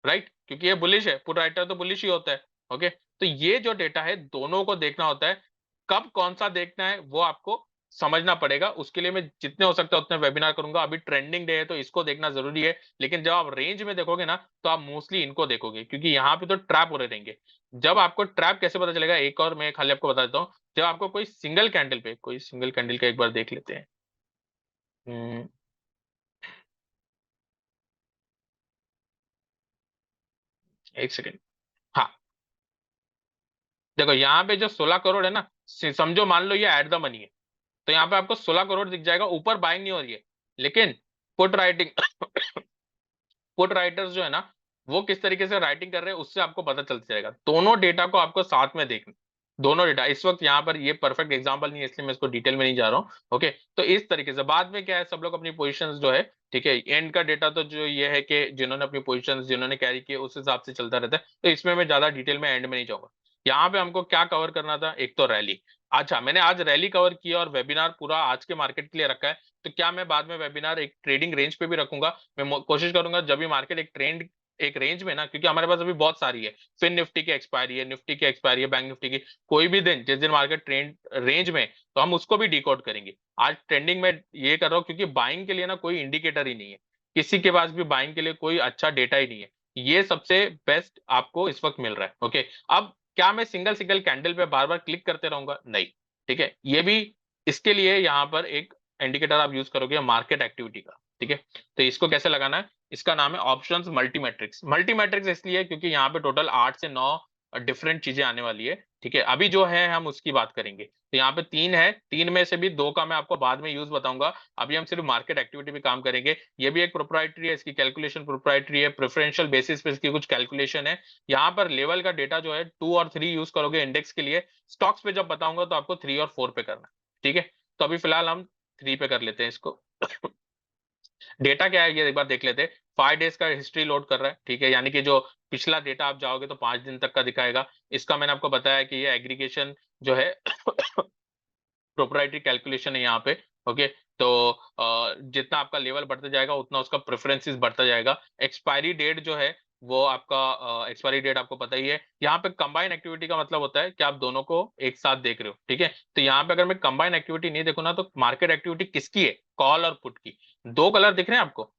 right? क्योंकि ये बुलिश है, पुट राइटर तो बुलिश ही होता है। ओके, तो ये जो डेटा है दोनों को देखना होता है। कब कौन सा देखना है वो आपको समझना पड़ेगा। उसके लिए मैं जितने हो सकता है उतने वेबिनार करूंगा। अभी ट्रेंडिंग डे है तो इसको देखना जरूरी है, लेकिन जब आप रेंज में देखोगे ना तो आप मोस्टली इनको देखोगे, क्योंकि यहाँ पे तो ट्रैप हो रहे रहेंगे। जब आपको ट्रैप कैसे पता चलेगा, एक और मैं खाली आपको बता देता हूँ। जब आपको कोई सिंगल कैंडल पे, कोई सिंगल कैंडल का एक बार देख लेते हैं। हम्म, एक सेकेंड। हाँ, देखो यहाँ पे जो 16 करोड़ है ना, समझो मान लो ये एट द मनी है, तो यहाँ पे आपको 16 करोड़ दिख जाएगा। ऊपर बाइंग नहीं हो रही है, लेकिन पुट राइटिंग पुट राइटर्स जो है ना, वो किस तरीके से राइटिंग कर रहे हैं उससे आपको पता चलता जाएगा। दोनों डेटा को आपको साथ में देखना, दोनों डेटा। इस वक्त यहाँ पर ये परफेक्ट एग्जांपल नहीं है इसलिए मैं इसको डिटेल में नहीं जा रहा हूँ। ओके, तो इस तरीके से बाद में क्या है, सब लोग अपनी पोजीशंस जो है, ठीक है, एंड का डेटा तो जो ये है कि जिन्होंने अपनी पोजीशंस जिन्होंने कैरी किए उस हिसाब से चलता रहता है। तो इसमें मैं ज्यादा डिटेल में एंड में नहीं जाऊंगा। यहाँ पे हमको क्या कवर करना था, एक तो रैली। अच्छा, मैंने आज रैली कवर किया और वेबिनार पूरा आज के मार्केट के लिए रखा है। तो क्या मैं बाद में वेबिनार एक ट्रेडिंग रेंज पे भी रखूंगा? मैं कोशिश करूंगा जब भी मार्केट एक ट्रेंड एक रेंज में ना, क्योंकि हमारे पास अभी बहुत सारी है, फिर निफ्टी की एक्सपायरी है, निफ्टी की एक्सपायरी है, बैंक निफ्टी की, कोई भी दिन जिस दिन मार्केट ट्रेंड रेंज में, तो हम उसको भी डिकोड करेंगे। आज ट्रेंडिंग में ये कर रहा हूँ क्योंकि बाइंग के लिए ना कोई इंडिकेटर ही नहीं है, किसी के पास भी बाइंग के लिए कोई अच्छा डेटा ही नहीं है। ये सबसे बेस्ट आपको इस वक्त मिल रहा है। ओके, अब क्या मैं सिंगल सिंगल कैंडल पे बार बार क्लिक करते रहूंगा? नहीं। ठीक है, ये भी इसके लिए यहाँ पर एक इंडिकेटर आप यूज करोगे मार्केट एक्टिविटी का। ठीक है, तो इसको कैसे लगाना है, इसका नाम है ऑप्शंस मल्टीमेट्रिक्स। मल्टीमेट्रिक्स इसलिए है क्योंकि यहाँ पे टोटल 8 से 9 डिफरेंट चीजें आने वाली है। ठीक है, अभी जो है हम उसकी बात करेंगे। तो यहाँ पे 3 है, 3 में से भी 2 का मैं आपको बाद में यूज बताऊंगा। अभी हम सिर्फ मार्केट एक्टिविटी पे काम करेंगे। ये भी एक प्रोप्राइटरी है, इसकी कैलकुलेशन प्रोप्राइटरी है, प्रेफरेंशियल बेसिस पे इसकी कुछ कैलकुलेशन है। यहाँ पर लेवल का डेटा जो है 2 और 3 यूज करोगे इंडेक्स के लिए। स्टॉक्स पे जब बताऊंगा तो आपको 3 और 4 पे करना है। ठीक है, तो अभी फिलहाल हम 3 पे कर लेते हैं इसको। डेटा क्या है ये एक बार देख लेते हैं। 5 डेज का हिस्ट्री लोड कर रहा है। ठीक है, यानी कि जो पिछला डेटा आप जाओगे तो 5 दिन तक का दिखाएगा। इसका मैंने आपको बताया कि ये एग्रीगेशन जो है प्रोप्राइटरी कैलकुलेशन है यहाँ पे। ओके, तो जितना आपका लेवल बढ़ता जाएगा उतना उसका प्रेफरेंसेस बढ़ता जाएगा। एक्सपायरी डेट जो है वो आपका, एक्सपायरी डेट आपको पता ही है। यहाँ पे कंबाइन एक्टिविटी का मतलब होता है कि आप दोनों को एक साथ देख रहे हो। ठीक है, तो यहाँ पे अगर मैं कंबाइन एक्टिविटी नहीं देखूँ ना तो मार्केट एक्टिविटी किसकी है, कॉल और पुट की। 2 कलर दिख रहे हैं आपको,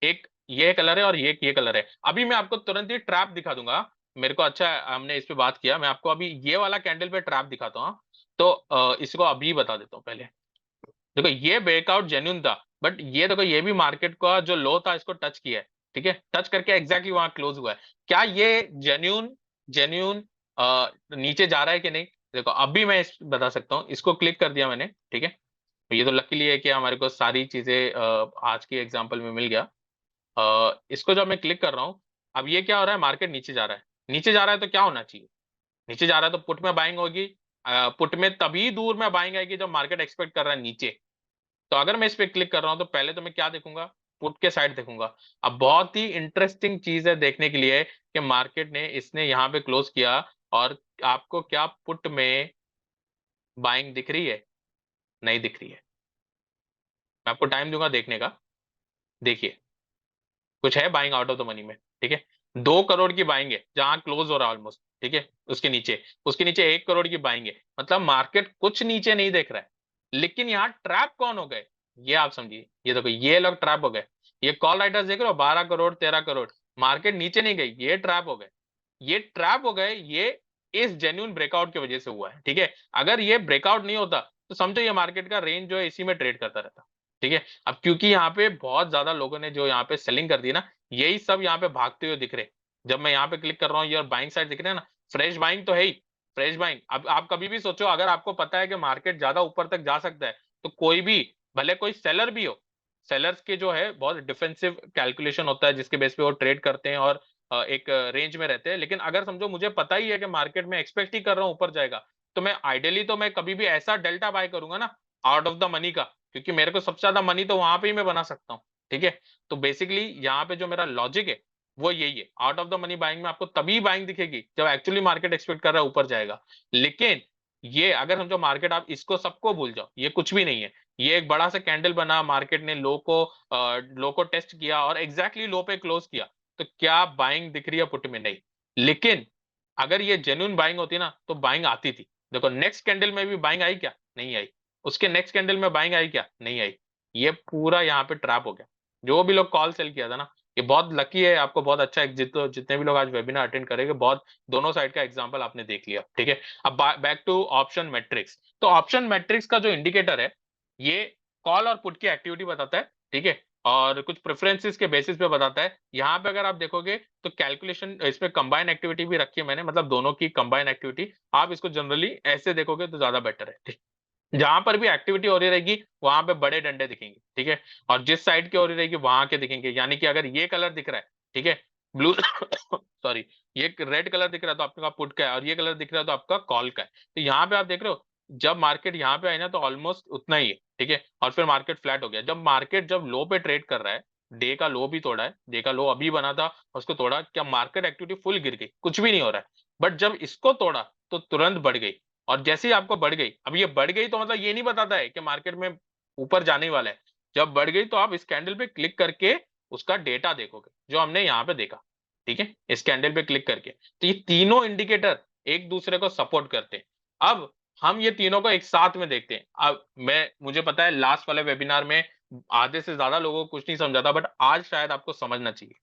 एक ये कलर है और ये कलर है। अभी मैं आपको तुरंत ही ट्रैप दिखा दूंगा। मेरे को अच्छा है, हमने इस पे बात किया। मैं आपको अभी ये वाला कैंडल पे ट्रैप दिखाता हूँ। तो इसको अभी बता देता हूँ पहले। देखो ये ब्रेकआउट जेन्यून था, बट ये देखो ये भी मार्केट का जो लो था इसको टच किया है। ठीक है, टच करके एग्जैक्टली वहां क्लोज हुआ है। क्या ये जेन्यून जेन्यून नीचे जा रहा है कि नहीं? देखो अभी मैं बता सकता हूँ। इसको क्लिक कर दिया मैंने। ठीक है, तो ये तो लकीली है कि हमारे को सारी चीजें आज की एग्जांपल में मिल गया। इसको जब मैं क्लिक कर रहा हूँ, अब ये क्या हो रहा है, मार्केट नीचे जा रहा है। नीचे जा रहा है तो क्या होना चाहिए, नीचे जा रहा है तो पुट में बाइंग होगी। पुट में तभी दूर में बाइंग आएगी जब मार्केट एक्सपेक्ट कर रहा है नीचे। तो अगर मैं इस पे क्लिक कर रहा हूं तो पहले तो मैं क्या देखूंगा, पुट के साइड देखूंगा। अब बहुत ही इंटरेस्टिंग चीज है देखने के लिए कि मार्केट ने इसने यहाँ पे क्लोज किया और आपको क्या पुट में बाइंग दिख रही है? नहीं दिख रही है। मैं आपको टाइम दूंगा देखने का। देखिए, कुछ है buying out of the money में, ठीक है। 2 करोड़ की बाइंग है जहां क्लोज हो रहा है ऑलमोस्ट, ठीक है। उसके नीचे 1 करोड़ की बाइंग है, मतलब मार्केट कुछ नीचे नहीं देख रहा है। लेकिन यहाँ ट्रैप कौन हो गए, ये आप समझिए। ये देखो, ये लोग ट्रैप हो गए। ये कॉल राइटर्स देख रहे हो, 12 करोड़, 13 करोड़। मार्केट नीचे नहीं गई, ये ट्रैप हो गए। ये ट्रैप हो गए, ये इस जेन्युइन ब्रेकआउट की वजह से हुआ है, ठीक है। अगर ये ब्रेकआउट नहीं होता तो समझो ये मार्केट का रेंज जो है इसी में ट्रेड करता रहता, ठीक है। अब क्योंकि यहाँ पे बहुत ज्यादा लोगों ने जो यहाँ पे सेलिंग कर दी ना, यही सब यहाँ पे भागते हुए दिख रहे हैं। जब मैं यहाँ पे क्लिक कर रहा हूँ, ये बाइंग साइड दिख रहे हैं ना, फ्रेश बाइंग तो है ही। फ्रेश बाइंग, अब आप कभी भी सोचो, अगर आपको पता है कि मार्केट ज्यादा ऊपर तक जा सकता है, तो कोई भी, भले कोई सेलर भी हो, सेलर्स के जो है बहुत डिफेंसिव कैलकुलेशन होता है जिसके बेस पे वो ट्रेड करते हैं और एक रेंज में रहते हैं। लेकिन अगर समझो मुझे पता ही है कि मार्केट में एक्सपेक्ट ही कर रहा हूँ ऊपर जाएगा, तो मैं आइडियली तो मैं कभी भी ऐसा डेल्टा बाय करूंगा ना, आउट ऑफ द मनी का, क्योंकि मेरे को सबसे ज्यादा मनी तो वहां पे ही मैं बना सकता हूँ, ठीक है। तो बेसिकली यहाँ पे जो मेरा लॉजिक है वो यही है, out of the money buying में आपको तभी बाइंग दिखेगी जब एक्चुअली मार्केट एक्सपेक्ट कर रहा है ऊपर जाएगा। लेकिन ये अगर समझो मार्केट, आप इसको सबको भूल जाओ, ये कुछ भी नहीं है। ये एक बड़ा सा कैंडल बना, मार्केट ने लो को टेस्ट किया और एग्जैक्टली लो पे क्लोज किया, तो क्या बाइंग दिख रही है पुट में? नहीं। लेकिन अगर ये जेन्युइन बाइंग होती ना तो बाइंग आती थी। देखो नेक्स्ट कैंडल में भी बाइंग आई क्या? नहीं आई। उसके नेक्स्ट कैंडल में बाइंग आई क्या? नहीं आई। ये पूरा यहाँ पे ट्रैप हो गया। जो भी लोग कॉल सेल किया था ना, ये बहुत लकी है, आपको बहुत अच्छा जितने भी लोग आज वेबिनार अटेंड करेंगे, बहुत दोनों साइड का एग्जांपल आपने देख लिया, ठीक है। अब बैक टू ऑप्शन मैट्रिक्स। तो ऑप्शन मैट्रिक्स का जो इंडिकेटर है, ये कॉल और पुट की एक्टिविटी बताता है, ठीक है। और कुछ प्रेफरेंसेस के बेसिस पे बताता है। यहाँ पे अगर आप देखोगे तो कैलकुलेशन, इसमें कंबाइन एक्टिविटी भी रखी है मैंने, मतलब दोनों की कंबाइन एक्टिविटी। आप इसको जनरली ऐसे देखोगे तो ज्यादा बेटर है, ठीक। जहां पर भी एक्टिविटी हो रही रहेगी वहां पे बड़े डंडे दिखेंगे, ठीक है। और जिस साइड की हो रही रहेगी वहां के दिखेंगे, यानी कि अगर ये कलर दिख रहा है, ठीक है, ब्लू सॉरी, ये रेड कलर दिख रहा है तो आपका पुट का है, और ये कलर दिख रहा है तो आपका कॉल का है। तो यहाँ पे आप देख रहे हो, जब मार्केट यहाँ पे आई ना तो ऑलमोस्ट उतना ही है, ठीक है। और फिर मार्केट फ्लैट हो गया। जब मार्केट जब लो पे ट्रेड कर रहा है, डे का लो भी तोड़ा है, डे का लो अभी बना था उसको तोड़ा, क्या मार्केट एक्टिविटी फुल गिर गई, कुछ भी नहीं हो रहा है। बट जब इसको तोड़ा तो तुरंत बढ़ गई। और जैसे ही आपको बढ़ गई, अब ये बढ़ गई तो मतलब ये नहीं बताता है कि मार्केट में ऊपर जाने वाला है। जब बढ़ गई तो आप इस कैंडल पे क्लिक करके उसका डेटा देखोगे, जो हमने यहाँ पे देखा, ठीक है। इस कैंडल पे क्लिक करके, तो ये तीनों इंडिकेटर एक दूसरे को सपोर्ट करते हैं। अब हम ये तीनों को एक साथ में देखते हैं। अब मुझे पता है लास्ट वाले वेबिनार में आधे से ज्यादा लोगों को कुछ नहीं समझा था, बट आज शायद आपको समझना चाहिए।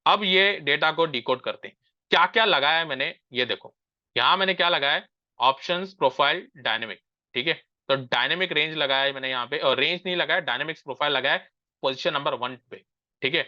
अब ये डेटा को डिकोड करते हैं। क्या क्या लगाया है मैंने, ये देखो। यहां मैंने क्या लगाया है, ऑप्शंस प्रोफाइल डायनेमिक, ठीक है। तो डायनेमिक रेंज लगाया है मैंने यहाँ पे, और रेंज नहीं लगाया, डायनेमिक्स प्रोफाइल लगाया है पोजीशन नंबर 1 पे, ठीक है।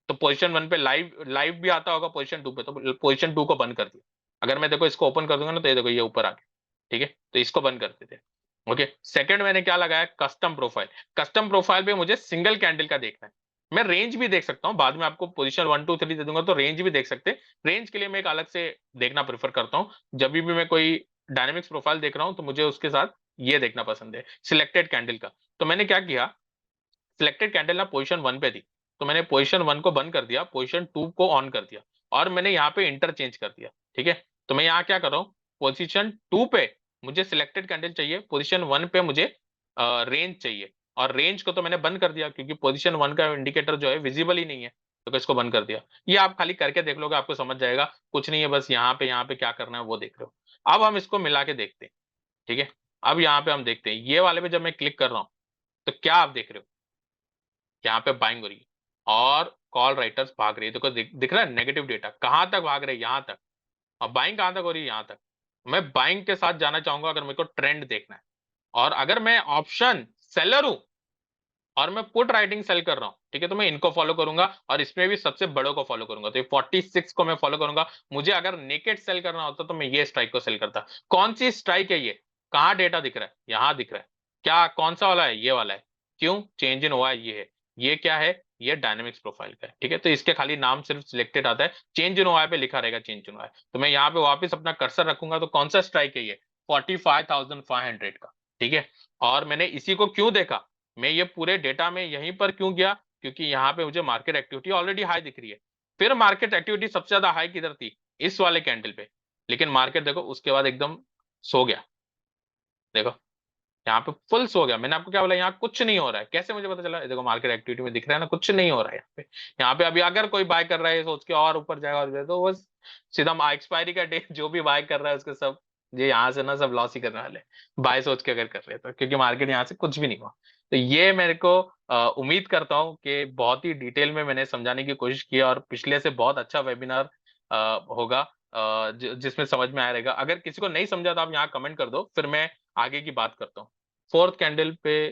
तो पोजीशन 1 पे लाइव लाइव भी आता होगा, पोजीशन 2 पे तो पोजीशन 2 को बंद कर दिया। अगर मैं देखो इसको ओपन कर दूंगा ना, तो ये देखो ये ऊपर आ गया, ठीक है। तो इसको बंद कर देते हैं। ओके, सेकंड मैंने क्या लगाया, कस्टम प्रोफाइल। कस्टम प्रोफाइल पे मुझे सिंगल कैंडल का देखना है। मैं रेंज भी देख सकता हूँ, बाद में आपको पोजीशन 1 2 3 दे दूंगा तो रेंज भी देख सकते हैं। रेंज के लिए मैं एक अलग से देखना प्रेफर करता हूँ। जब भी मैं कोई डायनेमिक्स प्रोफाइल देख रहा हूँ तो मुझे उसके साथ ये देखना पसंद है, सिलेक्टेड कैंडल का। तो मैंने क्या किया, सिलेक्टेड कैंडल ना पोजीशन 1 पे थी, तो मैंने पोजीशन 1 को बंद कर दिया, पोजीशन 2 को ऑन कर दिया, और मैंने यहाँ पे इंटरचेंज कर दिया, ठीक है। तो मैं यहाँ क्या कर रहा हूँ, पोजीशन 2 पे मुझे सिलेक्टेड कैंडल चाहिए, पोजीशन 1 पे मुझे रेंज चाहिए। और रेंज को तो मैंने बंद कर दिया क्योंकि पोजीशन 1 का इंडिकेटर जो है विजिबल ही नहीं है, तो इसको बंद कर दिया। ये आप खाली करके देख लोगे, आपको समझ जाएगा, कुछ नहीं है, बस यहाँ पे क्या करना है वो देख रहे हो। अब हम इसको मिला के देखते हैं, ठीक है। अब यहाँ पे हम देखते हैं, ये वाले पे जब मैं क्लिक कर रहा हूँ तो क्या आप देख रहे हो, यहाँ पे बाइंग हो रही है और कॉल राइटर्स भाग रही है। देखो दिख रहा है नेगेटिव डेटा कहां तक भाग रहे हैं, यहाँ तक। और बाइंग कहां तक हो रही है, यहाँ तक। मैं बाइंग के साथ जाना चाहूंगा अगर मेरे को ट्रेंड देखना है। और अगर मैं ऑप्शन सेलर हूं और मैं पुट राइटिंग सेल कर रहा हूं, ठीक है, तो मैं इनको फॉलो करूंगा और इसमें भी सबसे बड़ों को फॉलो करूंगा। तो ये 46 को मैं फॉलो करूंगा। मुझे अगर नेकेड सेल करना होता तो मैं ये स्ट्राइक को सेल करता। कौन सी स्ट्राइक है ये, कहाँ डेटा दिख रहा है, यहाँ दिख रहा है। क्या कौन सा वाला है, ये वाला है। क्यों, चेंज इन हुआ है, ये है। ये क्या है, ये डायनेमिक्स प्रोफाइल का है, ठीक है। तो इसके खाली नाम सिर्फ सिलेक्टेड आता है, चेंज इन हुआ है पे लिखा रहेगा चेंज इन हुआ है। तो मैं यहाँ पे वापस अपना कर्सर रखूंगा, तो कौन सा स्ट्राइक है ये, 45,500 का, ठीक है। और मैंने इसी को क्यों देखा, मैं ये पूरे डेटा में यहीं पर क्यों गया, क्योंकि यहाँ पे मुझे मार्केट एक्टिविटी ऑलरेडी हाई दिख रही है। फिर मार्केट एक्टिविटी सबसे ज्यादा हाई किधर थी, इस वाले कैंडल पे। लेकिन मार्केट देखो उसके बाद एकदम सो गया, देखो यहाँ पे फुल सो गया। मैंने आपको क्या बोला, यहाँ कुछ नहीं हो रहा है। कैसे मुझे पता चला? ये देखो मार्केट एक्टिविटी में दिख रहा है ना, कुछ नहीं हो रहा है यहाँ पे। यहाँ पे अभी अगर कोई बाय कर रहा है सोच के और ऊपर जाएगा और तो वो सीधा एक्सपायरी का डेट जो भी बाय कर रहा है उसके सब ये यहाँ से ना सब लॉस ही करने वाले, बाय सोच के अगर कर रहे हैं तो, क्योंकि मार्केट यहाँ से कुछ भी नहीं हुआ। तो ये मेरे को उम्मीद करता हूँ कि बहुत ही डिटेल में मैंने समझाने की कोशिश की और पिछले से बहुत अच्छा वेबिनार होगा जिसमें समझ में आया रहेगा। अगर किसी को नहीं समझा तो आप यहाँ कमेंट कर दो, फिर मैं आगे की बात करता हूँ। फोर्थ कैंडल पे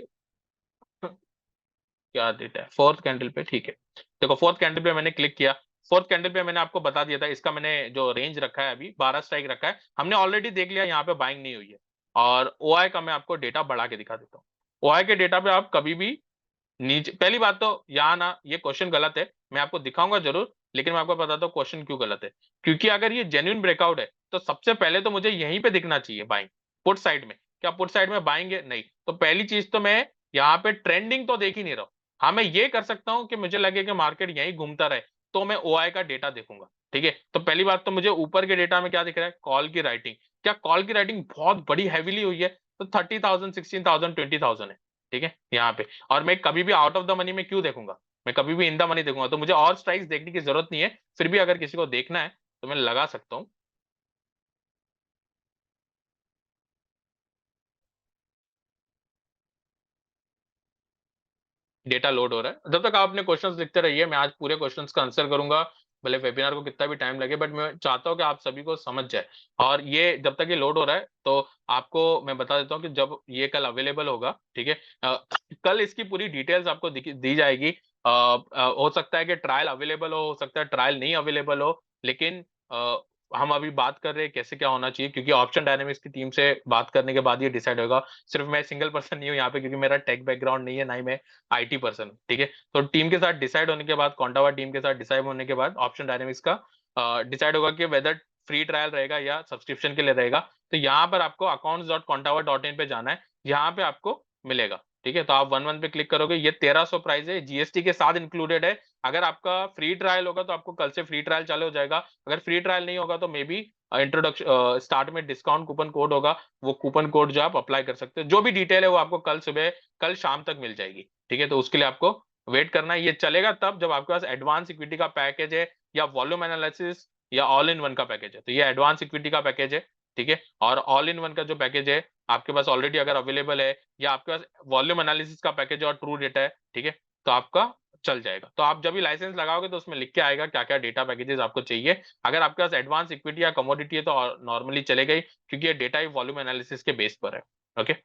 क्या डेट है? फोर्थ कैंडल पे ठीक है। देखो फोर्थ कैंडल पे मैंने क्लिक किया। फोर्थ कैंडल पे मैंने आपको बता दिया था, इसका मैंने जो रेंज रखा है अभी 12 स्ट्राइक रखा है, हमने ऑलरेडी देख लिया यहाँ पे बाइंग नहीं हुई है। और ओआई का मैं आपको डेटा बढ़ा के दिखा देता हूँ। ओआई के डेटा पे आप कभी भी नीचे, पहली बात तो यहाँ ना ये क्वेश्चन गलत है, मैं आपको दिखाऊंगा जरूर, लेकिन मैं आपको बताता हूँ क्वेश्चन क्यों गलत है। क्योंकि अगर ये जेन्युइन ब्रेकआउट है तो सबसे पहले तो मुझे यहीं पे दिखना चाहिए बाइंग, पुट साइड में। क्या पुट साइड में बाइंग है? नहीं। तो पहली चीज तो मैं यहाँ पे ट्रेंडिंग तो देख ही नहीं रहा हूँ। हाँ मैं ये कर सकता हूँ कि मुझे लगे कि मार्केट यहीं घूमता रहे तो मैं ओआई का डेटा देखूंगा। ठीक है, तो पहली बात तो मुझे ऊपर के डेटा में क्या दिख रहा है? कॉल की राइटिंग। क्या कॉल की राइटिंग बहुत बड़ी हैविली हुई है? तो 30,000, 16,000, 20,000 है। ठीक है यहाँ पे। और मैं कभी भी आउट ऑफ द मनी में क्यों देखूंगा? मैं कभी भी इन द मनी देखूंगा। तो मुझे और स्ट्राइक्स देखने की जरूरत नहीं है। फिर भी अगर किसी को देखना है तो मैं लगा सकता हूँ। डेटा लोड हो रहा है, जब तक आप अपने क्वेश्चंस लिखते रहिए, मैं आज पूरे क्वेश्चंस का आंसर करूंगा। भले वेबिनार को कितना भी टाइम लगे, बट मैं चाहता हूँ कि आप सभी को समझ जाए। और ये जब तक ये लोड हो रहा है तो आपको मैं बता देता हूँ कि जब ये कल अवेलेबल होगा, ठीक है, कल इसकी पूरी डिटेल्स आपको दी जाएगी। हो सकता है कि ट्रायल अवेलेबल हो सकता है ट्रायल नहीं अवेलेबल हो, लेकिन हम अभी बात कर रहे हैं कैसे क्या होना चाहिए, क्योंकि ऑप्शन डायनेमिक्स की टीम से बात करने के बाद ये डिसाइड होगा। सिर्फ मैं सिंगल पर्सन नहीं हूँ यहाँ पे, क्योंकि मेरा टेक बैकग्राउंड नहीं है, ना ही मैं आईटी पर्सन। ठीक है, तो टीम के साथ डिसाइड होने के बाद, कॉन्टावा टीम के साथ डिसाइड होने के बाद ऑप्शन डायनेमिक्स का डिसाइड होगा कि वेदर फ्री ट्रायल रहेगा या सब्सक्रिप्शन के लिए रहेगा। तो यहाँ पर आपको accounts.contava.in पे जाना है, यहाँ पे आपको मिलेगा। ठीक है, तो आप 1-1 पे क्लिक करोगे, ये 1300 प्राइस है, जीएसटी के साथ इंक्लूडेड है। अगर आपका फ्री ट्रायल होगा तो आपको कल से फ्री ट्रायल चालू हो जाएगा। अगर फ्री ट्रायल नहीं होगा तो मे बी इंट्रोडक्शन स्टार्ट में डिस्काउंट कूपन कोड होगा, वो कूपन कोड जो आप अप्लाई कर सकते हो। जो भी डिटेल है वो आपको कल सुबह, कल शाम तक मिल जाएगी। ठीक है, तो उसके लिए आपको वेट करना है। ये चलेगा तब जब आपके पास एडवांस इक्विटी का पैकेज है या वॉल्यूम एनालिसिस या ऑल इन वन का पैकेज है। तो ये एडवांस इक्विटी का पैकेज है। ठीक है, और ऑल इन वन का जो पैकेज है आपके पास ऑलरेडी अगर अवेलेबल है, या आपके पास वॉल्यूम एनालिसिस का पैकेज है और ट्रू डेटा है, ठीक है, तो आपका चल जाएगा। तो आप जब भी लाइसेंस लगाओगे तो उसमें लिख के आएगा क्या क्या डेटा पैकेजेस आपको चाहिए। अगर आपके पास एडवांस इक्विटी या कमोडिटी है तो नॉर्मली चलेगा ही, क्योंकि ये डेटा ही वॉल्यूम एनालिसिस के बेस पर है। ओके,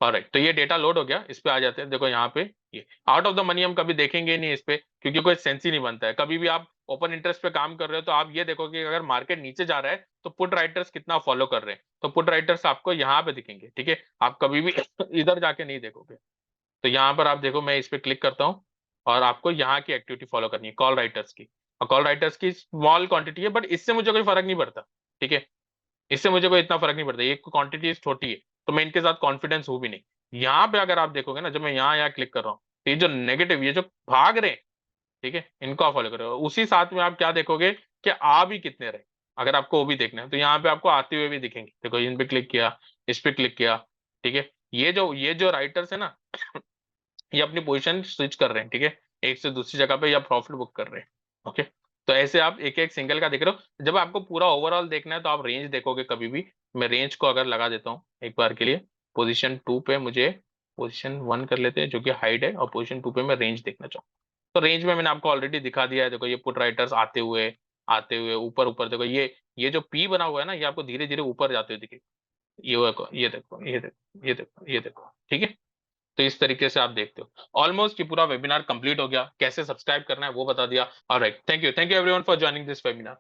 ऑलराइट, तो ये डेटा लोड हो गया, इस पे आ जाते हैं। देखो यहाँ पे ये आउट ऑफ द मनी हम कभी देखेंगे ही नहीं इस पे, क्योंकि कोई सेंस ही नहीं बनता है। कभी भी आप ओपन इंटरेस्ट पे काम कर रहे हो तो आप ये देखोगे कि अगर मार्केट नीचे जा रहा है तो पुट राइटर्स कितना फॉलो कर रहे हैं, तो पुट राइटर्स आपको यहाँ पे दिखेंगे। ठीक है, आप कभी भी इधर जाके नहीं देखोगे। तो यहाँ पर आप देखो, मैं इस पे क्लिक करता हूँ और आपको यहाँ की एक्टिविटी फॉलो करनी है, कॉल राइटर्स की। और कॉल राइटर्स की स्मॉल क्वांटिटी है, बट इससे मुझे कोई फर्क नहीं पड़ता। ठीक है, इससे मुझे कोई इतना फर्क नहीं पड़ता, ये क्वांटिटी छोटी है तो मैं इनके साथ कॉन्फिडेंस हूं भी नहीं। यहाँ पे अगर आप देखोगे ना, जब मैं यहाँ क्लिक कर रहा हूँ, तो ये जो नेगेटिव, ये जो भाग रहे हैं, ठीक है, इनको आप फॉलो करो। उसी साथ में आप क्या देखोगे कि आ भी कितने रहे। अगर आपको वो भी देखना है तो यहाँ पे आपको आते हुए भी दिखेंगे। देखो इन पे क्लिक किया, इस पे क्लिक किया। ठीक है, ये जो राइटर्स है ना, ये अपनी पोजीशन स्विच कर रहे हैं। ठीक है, एक से दूसरी जगह पे या प्रॉफिट बुक कर रहे हैं। ओके, तो ऐसे आप एक एक सिंगल का देख रहे हो। जब आपको पूरा ओवरऑल देखना है तो आप रेंज देखोगे कभी भी। मैं रेंज को अगर लगा देता हूँ एक बार के लिए, पोजीशन 2 पे मुझे पोजीशन 1 कर लेते हैं जो कि हाइड है, और पोजीशन 2 पे मैं रेंज देखना चाहूँ। तो रेंज में मैंने आपको ऑलरेडी दिखा दिया है। देखो ये पुट राइटर्स आते हुए ऊपर ऊपर, देखो ये जो पी बना हुआ है ना, ये आपको धीरे धीरे ऊपर जाते हुए दिखे। ये देखो, ये देखो, ये देखो, ये देखो, ये देखो। ठीक है, तो इस तरीके से आप देखते हो। ऑलमोस्ट ये पूरा वेबिनार कंप्लीट हो गया। कैसे सब्सक्राइब करना है वो बता दिया। Alright, thank you everyone for joining this webinar.